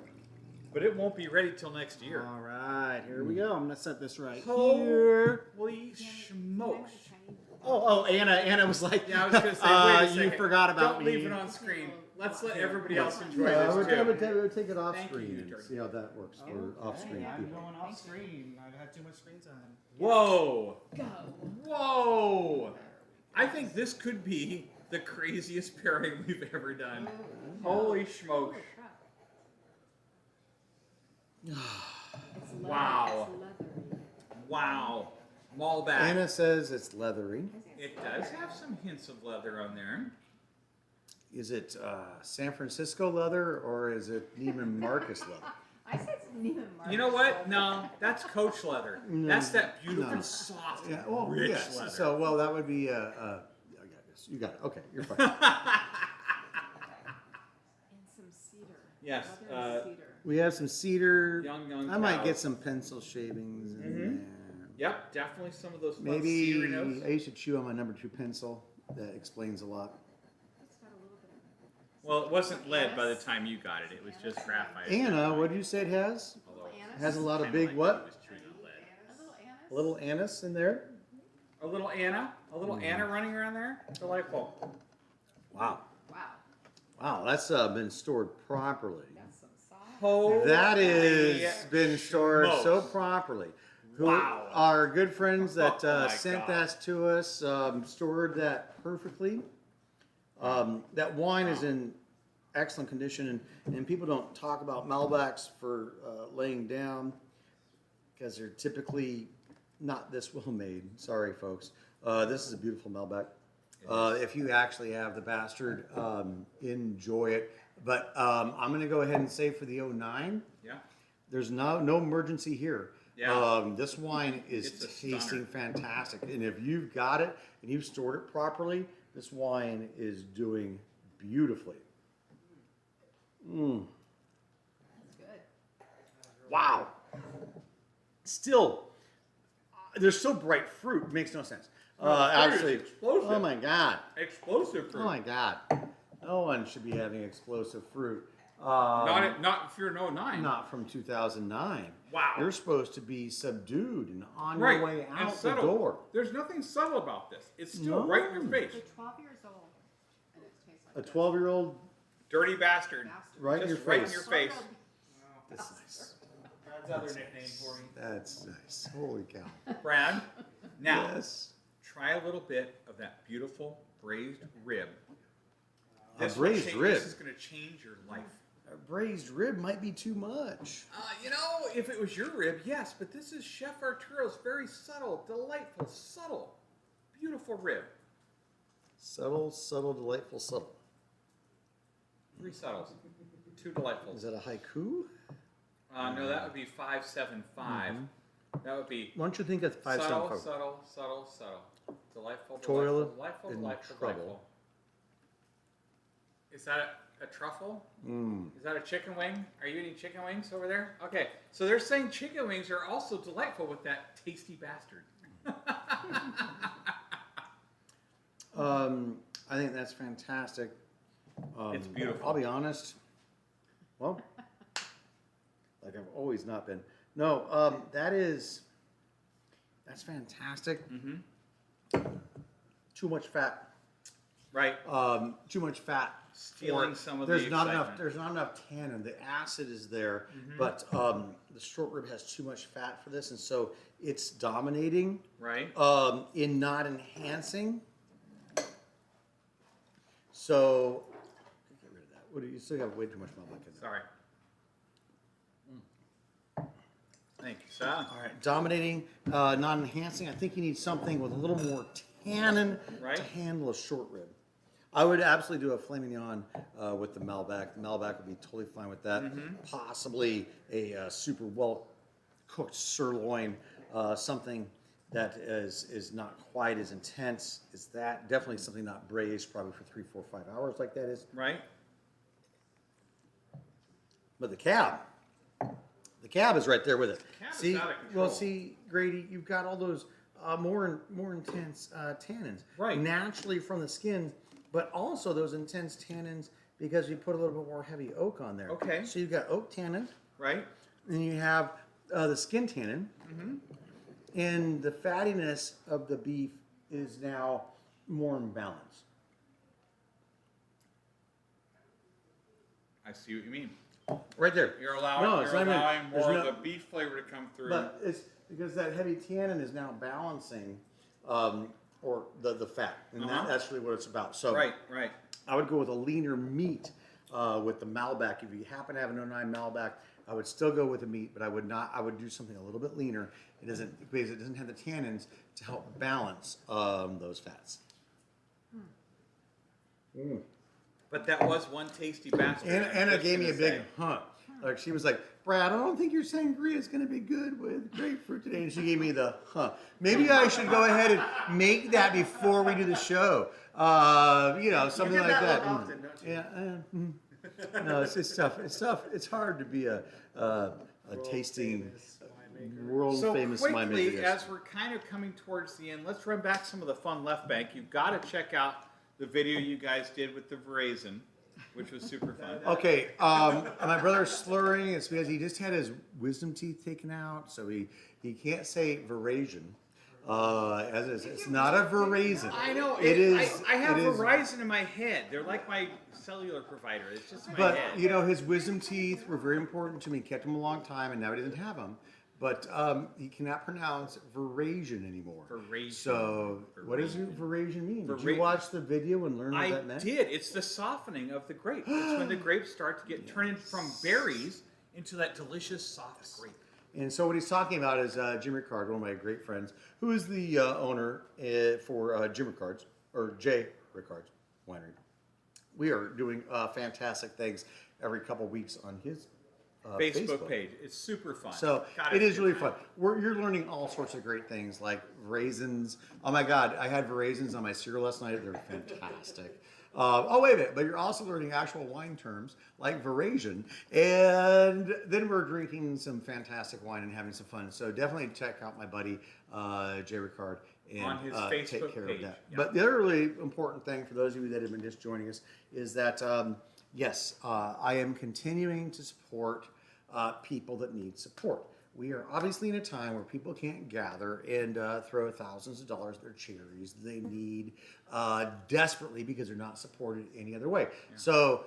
but it won't be ready till next year. All right, here we go. I'm gonna set this right Holy here. smokes. Oh, Anna was like, Yeah, I was going to say, wait a second. you forgot about Don't me. leave it on screen. Let's let everybody else enjoy Yeah, this too. we'll take it off Thank screen you, and Jordan. see how that works for off screen I'm people. going off screen. I've had too much screen time. Whoa. Go. Whoa. I think this could be the craziest pairing we've ever done. Holy smokes. It's leather. Wow. It's leathery. Wow. Malbec. Anna says it's leathery. It does have some hints of leather on there. Is it San Francisco leather or is it Neiman Marcus leather? I said it's Neiman Marcus. You know what? No, that's Coach leather. That's that beautiful, No. soft, Yeah, well, rich yes. leather. So, well, that would be. I got this. You got it. Okay, you're fine. And some cedar. Yes, Leather and cedar. We have some cedar. Young I might cows. get some pencil shavings in there. Yep, definitely some of those fun Maybe cedar notes. I used to chew on my number 2 pencil. That explains a lot. It's got a little bit of Well, it wasn't lead by the time you got it. It was just graphite. Anna, what do you say it has? Although it anise. It has a lot of kinda big like what? it was chewing on lead. a little anise. A little anise in there. A little Anna running around there. Delightful. Wow. Wow. Wow, that's been stored properly. That's some sauce. Holy That is been stored smokes. so properly. Who Wow. Our good friends that Oh my sent God. that to us stored that perfectly. That wine is in excellent condition, and people don't talk about Malbecs for laying down because they're typically not this well made. Sorry, folks. This is a beautiful Malbec. If you actually have the bastard, enjoy it. But I'm going to go ahead and say for the 09, Yeah. there's no emergency here. Yeah. This wine is It's a tasting stunner. fantastic. And if you've got it and you've stored it properly, this wine is doing beautifully. That's good. Wow. Still, there's so bright fruit. It makes no sense. fruit is Actually, explosive. oh my God. Explosive fruit. Oh my God. No one should be having explosive fruit. Not if you're an 09. Not from 2009. Wow. You're supposed to be subdued and on Right. your way and out the subtle. door. There's nothing subtle about this. It's still No. right in your face. They're 12 years old, and it tastes like A 12-year-old Dirty bastard. bastard. right in your Just right in face. your face. That's nice. Brad's other nickname for me. That's nice. Holy cow. Brad, now Yes. try a little bit of that beautiful braised rib. A will braised change- rib. This is going to change your life. A braised rib might be too much. You know, if it was your rib, yes, but this is Chef Arturo's very subtle, delightful, subtle, beautiful rib. Subtle, subtle, delightful, subtle. 3 subtles, 2 delightfuls. Is that a haiku? No, that would be 575. That would be Why don't you think of five subtle, sound subtle, subtle, subtle. Delightful, Toil delightful, delightful, in delightful, trouble. delightful. Is that a truffle? Mm. Is that a chicken wing? Are you eating chicken wings over there? Okay, so they're saying chicken wings are also delightful with that tasty bastard. I think that's fantastic. It's beautiful. I'll be honest. Well, like I've always not been. No, that's fantastic. Too much fat. Right. Too much fat. Stealing some of there's the not excitement. enough. There's not enough tannin. The acid is there, but the short rib has too much fat for this, and so it's dominating. Right. In not enhancing. So, get rid of that. What do you still got way too much Malbec in there? Sorry. Thank you, sir. All right, dominating, non-enhancing. I think you need something with a little more tannin to handle a short rib. I would absolutely do a filet mignon with the Malbec. The Malbec would be totally fine with that. Possibly a super well cooked sirloin, something that is not quite as intense as that. Definitely something not braised, probably for 3, 4, 5 hours like that is. Right. But the cab is right there with it. Cab See, is out of control. well, see, Grady, you've got all those more intense tannins, Right. naturally from the skin, but also those intense tannins because you put a little bit more heavy oak on there. Okay. So you've got oak tannin, Right. and you have the skin tannin, and the fattiness of the beef is now more in balance. I see what you mean. Right there. You're allowing, No, it's not even- allowing there's more no- of the beef flavor to come through. But it's because that heavy tannin is now balancing, or the fat, and that's really what it's about. So right. I would go with a leaner meat with the Malbec. If you happen to have an 09 Malbec, I would still go with the meat, but I would not. I would do something a little bit leaner. It doesn't because it doesn't have the tannins to help balance those fats. But that was one tasty bastard. And Anna Just gave me a gonna big say. hunt. Like she was like, Brad, I don't think your sangria is going to be good with grapefruit today. And she gave me the Maybe I should go ahead and make that before we do the show. Something like that. Often, don't you? Yeah. No, it's tough. It's tough. It's hard to be a tasting world So famous quickly, winemaker. as we're kind of coming towards the end, let's run back some of the fun left bank. You've got to check out the video you guys did with the Verizon, which was super fun. Okay, my brother's slurring. It's because he just had his wisdom teeth taken out, so he can't say Verizon. It's not a Verizon. I know. It is. I have it is- Verizon in my head. They're like my cellular provider. It's just in my But head. his wisdom teeth were very important to me. Kept him a long time, and now he doesn't have them. But he cannot pronounce Verizon anymore. Verizon. So what does Verizon mean? Did you Vera- watch the video and learn what I that meant? did. It's the softening of the grape. It's when the grapes start to get turned from berries into that delicious soft grape. And so what he's talking about is Jim Ricard, one of my great friends, who is the owner for Jim Ricard's, or J. Ricard's Winery. We are doing fantastic things every couple weeks on his Facebook page. It's super fun. So God, it it's is really good. fun. You're learning all sorts of great things like raisins. Oh my God, I had raisins on my cereal last night. They're fantastic. Wait a minute, but you're also learning actual wine terms like Verizon. And then we're drinking some fantastic wine and having some fun. So definitely check out my buddy, Jay Ricard, and On his take Facebook care page. of that. Yeah. But the other really important thing for those of you that have been just joining us is that, yes, I am continuing to support people that need support. We are obviously in a time where people can't gather and throw thousands of dollars at their charities they need desperately because they're not supported any other way. Yeah. So,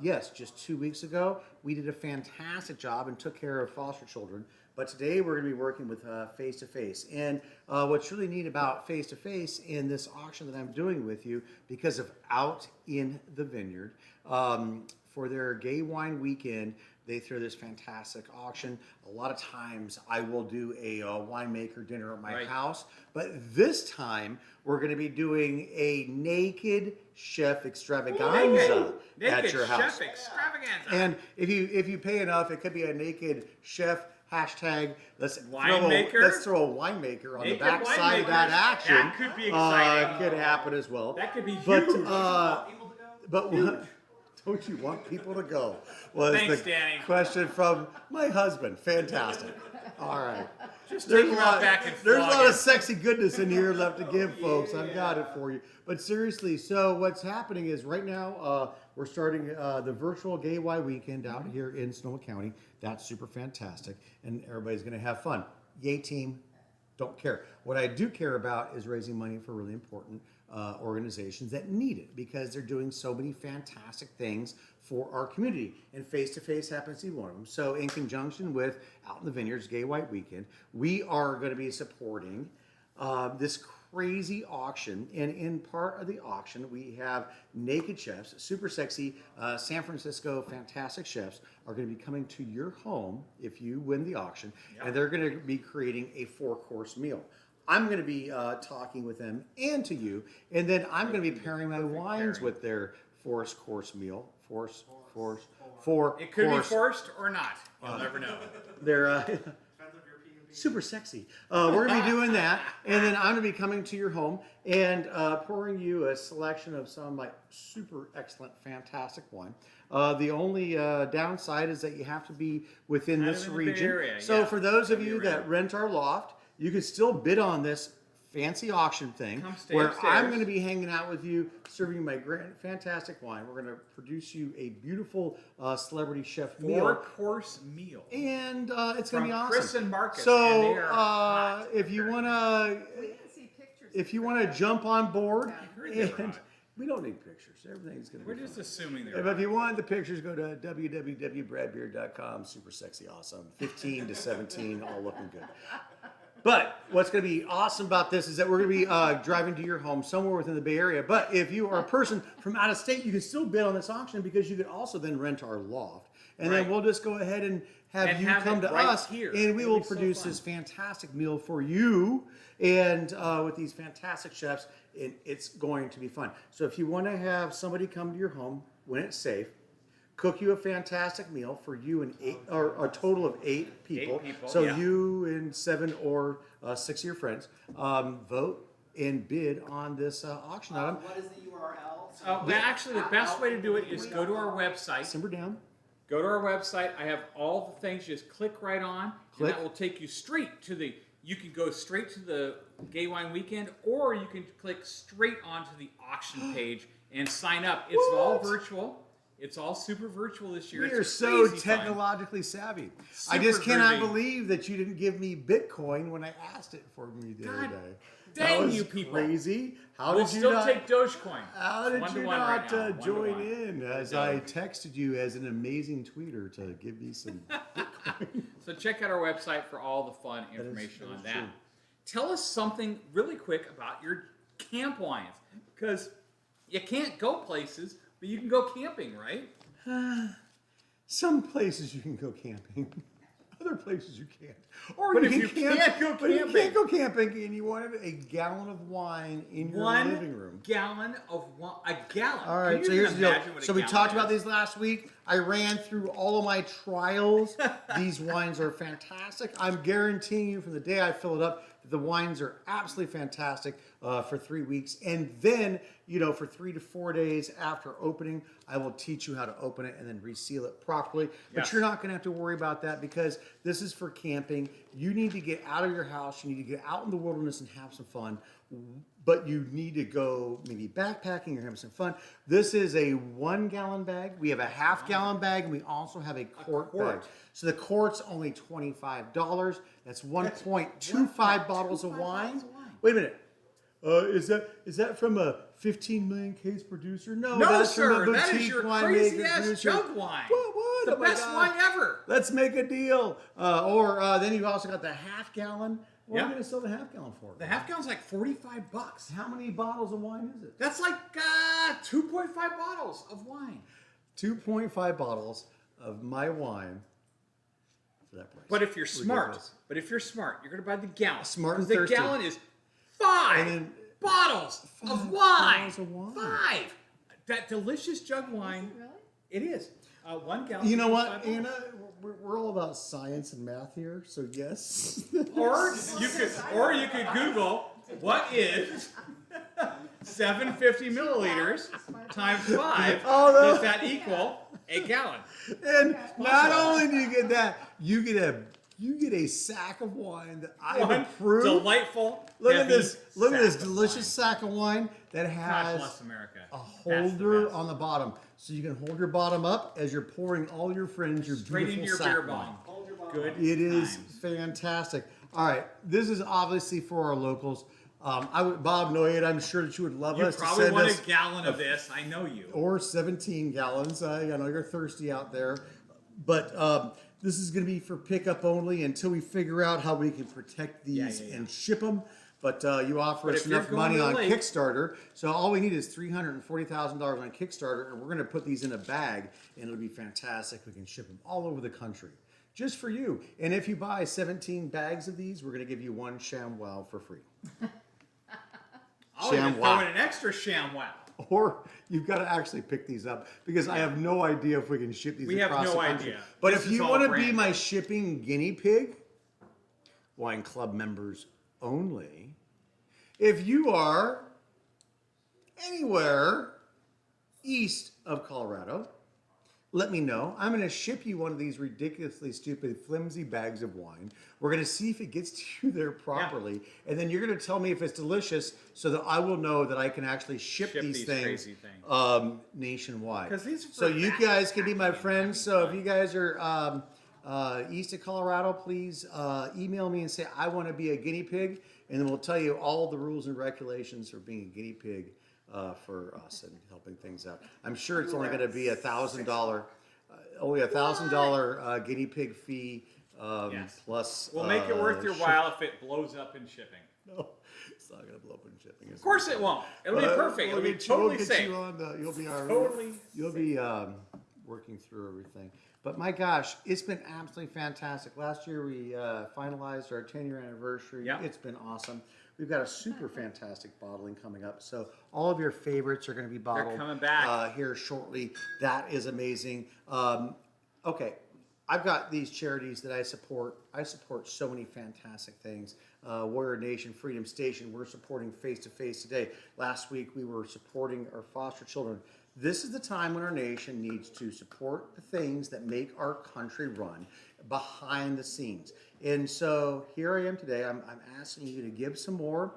yes, just 2 weeks ago, we did a fantastic job and took care of foster children. But today we're going to be working with Face to Face. And what's really neat about Face to Face in this auction that I'm doing with you, because of Out in the Vineyard, for their Gay Wine Weekend, they throw this fantastic auction. A lot of times I will do a winemaker dinner at my house, but this time we're going to be doing a naked chef extravaganza at your house. Chef extravaganza. And if you pay enough, it could be a naked chef hashtag. Let's throw a winemaker on the back side of that action. That could be exciting. Could happen as well. That could be But huge. but what? Don't you want people to go? Was Thanks, the Danny. question from my husband. Fantastic. All right. Just take him out back and there's a flog lot him. of sexy goodness in here left to give, folks. I've got it for you. But seriously, so what's happening is right now we're starting the virtual Gay Y Weekend out here in Sonoma County. That's super fantastic, and everybody's going to have fun. Yay, team. Don't care. What I do care about is raising money for really important organizations that need it because they're doing so many fantastic things for our community. And Face to Face happens to be one of them. So in conjunction with Out in the Vineyards Gay White Weekend, we are going to be supporting this crazy auction, and in part of the auction, we have naked chefs, super sexy San Francisco fantastic chefs are going to be coming to your home if you win the auction, and they're going to be creating a 4-course meal. I'm going to be talking with them and to you, and then I'm going to be pairing my wines with their 4-course meal. It could be forced or not. You'll never know. They're super sexy. We're going to be doing that, and then I'm going to be coming to your home and pouring you a selection of some like super excellent, fantastic wine. The only downside is that you have to be within this region. Area, so for those of you that rent our loft, you can still bid on this fancy auction thing where upstairs. I'm going to be hanging out with you, serving my fantastic wine. We're going to produce you a beautiful celebrity chef meal. 4-course meal. And it's going to be awesome. Chris and Marcus. So and they are hot. if you want to, We didn't see pictures. jump on board, heard they were and hot. we don't need pictures. Everything's going to be We're just fine. assuming But they're if you want the pictures, go to www.bradbeard.com. Super sexy, awesome. 15 to 17, all looking good. But what's going to be awesome about this is that we're going to be driving to your home somewhere within the Bay Area. But if you are a person from out of state, you can still bid on this auction because you could also then rent our loft. And then we'll just go ahead and have you come to us, here. and we will produce this fantastic meal for you, and with these fantastic chefs, and it's going to be fun. So if you want to have somebody come to your home when it's safe, cook you a fantastic meal for you and a total of 8 people. 8 people, So yeah. you and 7 or 6 of your friends vote and bid on this auction item. What is the URL? Actually, the best way to do it is go to our website. Simmer down. Go to our website. I have all the things. Just click right on, Click. and that will take you straight to the. You can go straight to the Gay Wine Weekend, or you can click straight onto the auction page and sign up. It's all virtual. It's all super virtual this year. We It's are so crazy fun. technologically savvy. I Super just cannot groovy. believe that you didn't give me Bitcoin when I asked it for me the other God day. dang That was you people. Crazy. How We'll did you still not? take Dogecoin. How did you 1-to-1 not right now. 1-to-1. join in as I texted you as an amazing tweeter to give me some Bitcoin? So check out our website for all the fun information that on is that. true. Tell us something really quick about your camp wines, because you can't go places, but you can go camping, right? Some places you can go camping. Other places you can't. Or But you if you can't go but you camping- can't go camping and you wanted a gallon of wine in your living room. 1 gallon of wine. A gallon. All right, Can so you here's the even deal. imagine what a So we gallon talked is? about these last week. I ran through all of my trials. These wines are fantastic. I'm guaranteeing you from the day I fill it up that the wines are absolutely fantastic for 3 weeks. And then, for 3 to 4 days after opening, I will teach you how to open it and then reseal it properly. But Yes. you're not going to have to worry about that because this is for camping. You need to get out of your house. You need to get out in the wilderness and have some fun. But you need to go maybe backpacking or having some fun. This is a 1 gallon bag. We have a half-gallon bag, and we also have a quart bag. So the quart's only $25. That's 1.25 bottles of wine. Wait a minute. Is that from a 15 million case producer? No, No, that's sir. from a That is boutique your winemaker crazy-ass producer. jug wine. What? The Oh my best God. wine ever. Let's make a deal. Or then you've also got the half gallon. What are Yeah. you going to sell the half gallon for? The half gallon's like $45. How many bottles of wine is it? That's like 2.5 bottles of wine. 2.5 bottles of my wine for that price. But if you're smart, Ridiculous. you're going to buy the gallon. Smart and 'Cause the thirsty. gallon is 5 And then bottles of 5 wine. bottles of wine. 5. That delicious jug wine. Really? It is. 1 gallon. You know what, 5 bottles. Anna? We're all about science and math here, so yes. Or you could Google what is 750 milliliters times 5. Oh, no. Does that equal a gallon? And not only do you get that, you get a sack of wine that I've One approved. delightful. Look at heavy this! Look at this sack of delicious wine. sack of wine that God has bless America. a That's the holder best. on the bottom, so you can hold your bottom up as you're pouring all your friends your Straight beautiful into your sack beer of wine. bong. Hold your bottle. Good. It is times. fantastic. All right, this is obviously for our locals. Bob Noyet, I'm sure that you would love You us to probably send want us a gallon of this. I know you. or 17 gallons. I know you're thirsty out there, but this is going to be for pickup only until we figure out how we can protect these Yeah. and ship them. But you offer But us if you're enough going money to the on lake- Kickstarter, so all we need is $340,000 on Kickstarter, and we're going to put these in a bag, and it'll be fantastic. We can ship them all over the country, just for you. And if you buy 17 bags of these, we're going to give you one ShamWow for free. I'll even ShamWow. throw in an extra ShamWow. Or you've got to actually pick these up because I have no idea if we can ship these We have across no the country. idea. But This if is you all want to be brand my new. shipping guinea pig, wine club members only, if you are anywhere east of Colorado, let me know. I'm going to ship you one of these ridiculously stupid, flimsy bags of wine. We're going to see if it gets to you there properly. And then you're going to tell me if it's delicious so that I will know that I can actually ship these things, crazy things. Nationwide. 'Cause these are so for you backpacking guys can be my and friends. having So fun. if you guys are east of Colorado, please email me and say, I want to be a guinea pig. And then we'll tell you all the rules and regulations for being a guinea pig for us and helping things out. I'm sure it's only going to be $1,000, only $1,000 guinea pig fee Yes. plus. We'll make it worth your while if it blows up in shipping. No, it's not going to blow up in shipping. Of course it won't. It'll be perfect. It'll be totally safe. You'll be our, Totally You'll be working through everything. But my gosh, it's been absolutely fantastic. Last year we finalized our 10-year anniversary. Yep. It's been awesome. We've got a super fantastic bottling coming up. So all of your favorites are going to be bottled. coming back. Here shortly. That is amazing. Okay, I've got these charities that I support. I support so many fantastic things. Warrior Nation, Freedom Station, we're supporting Face to Face today. Last week we were supporting our foster children. This is the time when our nation needs to support the things that make our country run behind the scenes. And so here I am today. I'm asking you to give some more.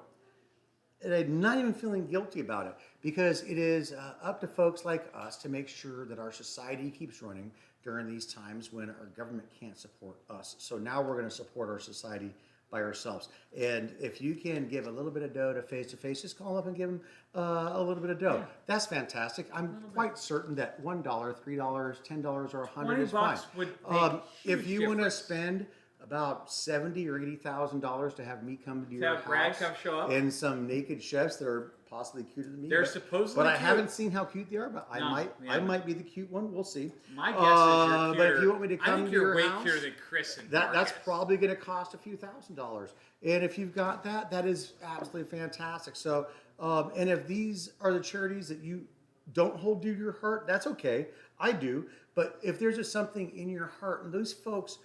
And I'm not even feeling guilty about it because it is up to folks like us to make sure that our society keeps running during these times when our government can't support us. So now we're going to support our society by ourselves. And if you can give a little bit of dough to Face, just call up and give them a little bit of dough. That's fantastic. I'm quite certain that $1, $3, $10, or $100 is fine. $20 would make If huge you want to difference. spend about $70,000 or $80,000 to have me come to your have Brad house come show up? and some naked chefs that are possibly cuter than me. They're but- supposedly but I cute. haven't seen how cute they are. But I No, might, we I haven't. might be the cute one. We'll see. My guess is you're But cuter. if you want me to I come think to you're your way house, cuter than Chris and that's Marcus. probably going to cost a few $1,000s. And if you've got that, that is absolutely fantastic. So, and if these are the charities that you don't hold dear to your heart, that's okay. I do. But if there's just something in your heart, and those folks,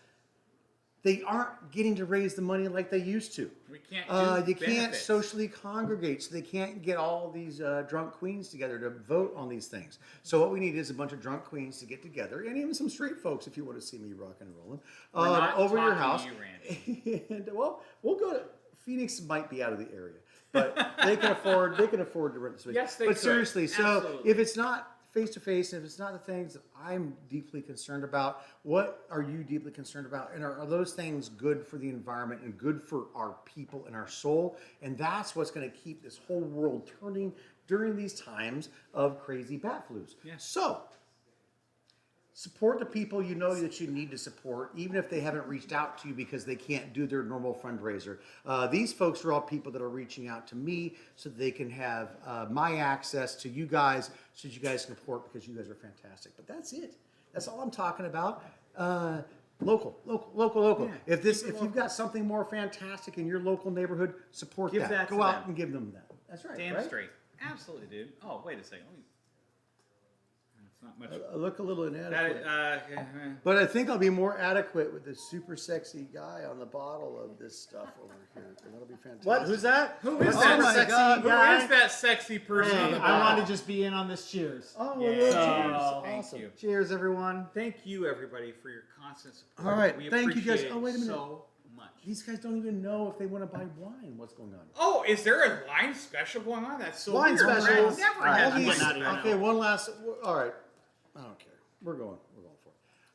they aren't getting to raise the money like they used to. We can't do You can't benefits. socially congregate, so they can't get all these drunk queens together to vote on these things. So what we need is a bunch of drunk queens to get together, and even some straight folks if you want to see me rocking and rolling We're not over your talking house. to you, Randy. And well, we'll go to Phoenix. Might be out of the area, but they can afford to rent this. Yes, they But could. seriously, so Absolutely. if it's not face to face, if it's not the things that I'm deeply concerned about, what are you deeply concerned about? And are those things good for the environment and good for our people and our soul? And that's what's going to keep this whole world turning during these times of crazy bat flus. Yes. So support the people you know that you need to support, even if they haven't reached out to you because they can't do their normal fundraiser. These folks are all people that are reaching out to me so that they can have my access to you guys so that you guys can support because you guys are fantastic. But that's it. That's all I'm talking about. Local. Yeah, If you've got something more fantastic in your local neighborhood, support Give that. that Go to out them. and give them that. That's right. Damn right? straight. Absolutely, dude. Oh, wait a second. It's not much. I look a little inadequate. That, But I think I'll be more adequate with this super sexy guy on the bottle of this stuff over here. And that'll be fantastic. What? Who's that? who is Oh that my sexy? God. Who guy? is that sexy person? on Hey, the I bottom? wanted to just be in on this. Cheers. Oh, Yeah. well, Cheers. cheers. Thank Awesome. you. Cheers, everyone. Thank you, everybody, for your constant support. All right, We thank you, guys. appreciate Oh, wait a minute. so much. These guys don't even know if they want to buy wine. What's going on? Oh, is there a wine special going on? That's so Wine weird. special. Brad never All right, has I'm wine getting out of here special. Okay, one last. All right. I don't care. We're going for it.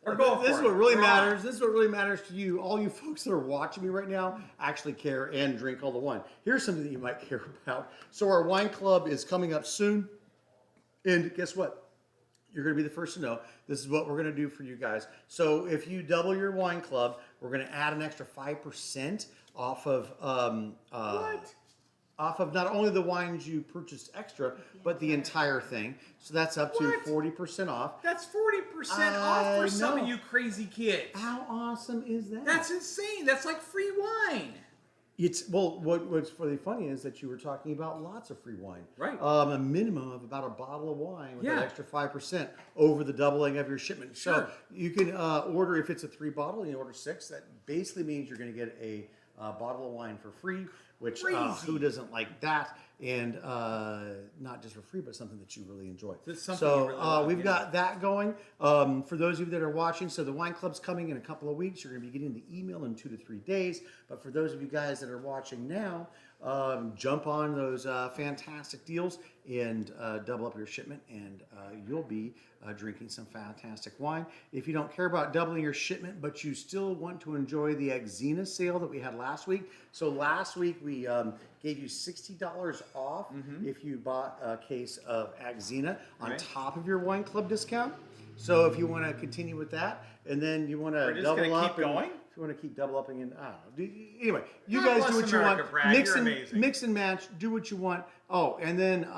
We're going This for is what it. really We're matters. This is what really matters to you. All you folks that are watching me right now actually care and drink all the wine. Here's something that you might care about. So our wine club is coming up soon. And guess what? You're going to be the first to know. This is what we're going to do for you guys. So if you double your wine club, we're going to add an extra 5% off of What? off of not only the wines you purchased extra, but the entire thing. So that's up to What? 40% off. That's 40% off for some of you crazy kids. How awesome is that? That's insane. That's like free wine. It's what's really funny is that you were talking about lots of free wine. Right. A minimum of about a bottle of wine with an Yeah. extra 5% over the doubling of your shipment. So Sure. you can order, if it's a 3 bottle, you order 6. That basically means you're going to get a bottle of wine for free, which Crazy. who doesn't like that? And not just for free, but something that you really enjoy. That's something you really love, we've yeah. got that going. For those of you that are watching, so the wine club's coming in a couple of weeks. You're going to be getting the email in 2 to 3 days. But for those of you guys that are watching now, jump on those fantastic deals and double up your shipment, and you'll be drinking some fantastic wine. If you don't care about doubling your shipment, but you still want to enjoy the XVIII sale that we had last week. So last week we gave you $60 off if you bought a case of XVIII on Right. top of your wine club discount. So if you want to continue with that, and then you want We're to just double gonna up, keep and going? if you want to keep double upping, and I don't know. Anyway, you God guys bless do what you America, want. Brad. You're amazing. Mix and match. Do what you want. Oh, and then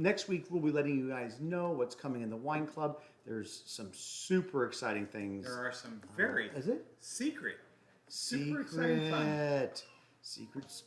next week we'll be letting you guys know what's coming in the wine club. There's some super exciting things. There are some very Is it? secret, super exciting fun. Secrets.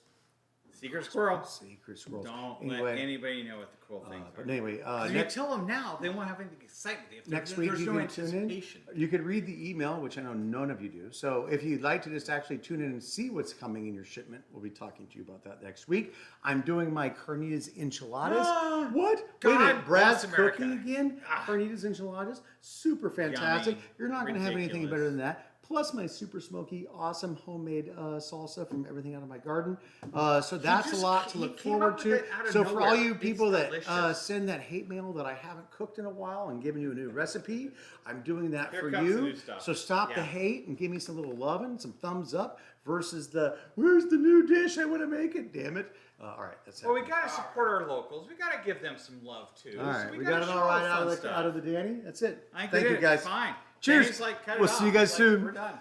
Secret squirrel. Secret squirrels. Don't Anyway, let anybody know what the cool things are. but anyway, 'Cause if next you tell them now, they won't have any excitement. next week there's you no can tune in. anticipation. You could read the email, which I know none of you do. So if you'd like to just actually tune in and see what's coming in your shipment, we'll be talking to you about that next week. I'm doing my carnitas enchiladas. Ah, What? Wait a God minute, Brad's bless America. cooking again. Ah. Carnitas enchiladas, super fantastic. Yummy. You're not going to have anything Ridiculous. better than that. Plus my super smoky, awesome homemade salsa from everything out of my garden. So that's a just- lot to he look came forward up to. with it out of So for all nowhere. you It's people that delicious. send that hate mail that I haven't cooked in a while and given you a new recipe, I'm doing that Here for comes the you. new stuff. So stop the Yeah. hate and give me some little loving, some thumbs up versus the where's the new dish? I want to make it. Damn it! All right, that's it. Well, we got to support our locals. We got to give them some love too. All right, So we gotta got it show all right fun out of the stuff. out of the Danny. That's it. I think Thank we you did. guys. Fine. Cheers. Danny's like, cut it We'll see you off. guys Like, soon. We're done.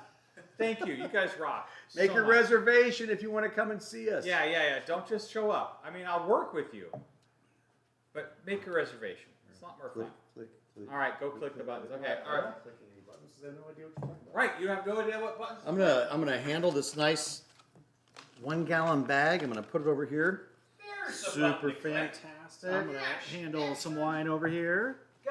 Thank you. You guys rock. Make so your much. reservation if you want to come and see us. Yeah. Don't just show up. I mean, I'll work with you, but make a reservation. It's a lot more Click, fun. click, click. All right, go click the buttons. Okay. All right. Clicking any buttons, 'cause I have no idea what you're talking about. Right. You have no idea what buttons. I'm gonna handle this nice 1-gallon bag. I'm gonna put it over here. There's the Super button to click. fantastic. I'm gonna handle some wine over here.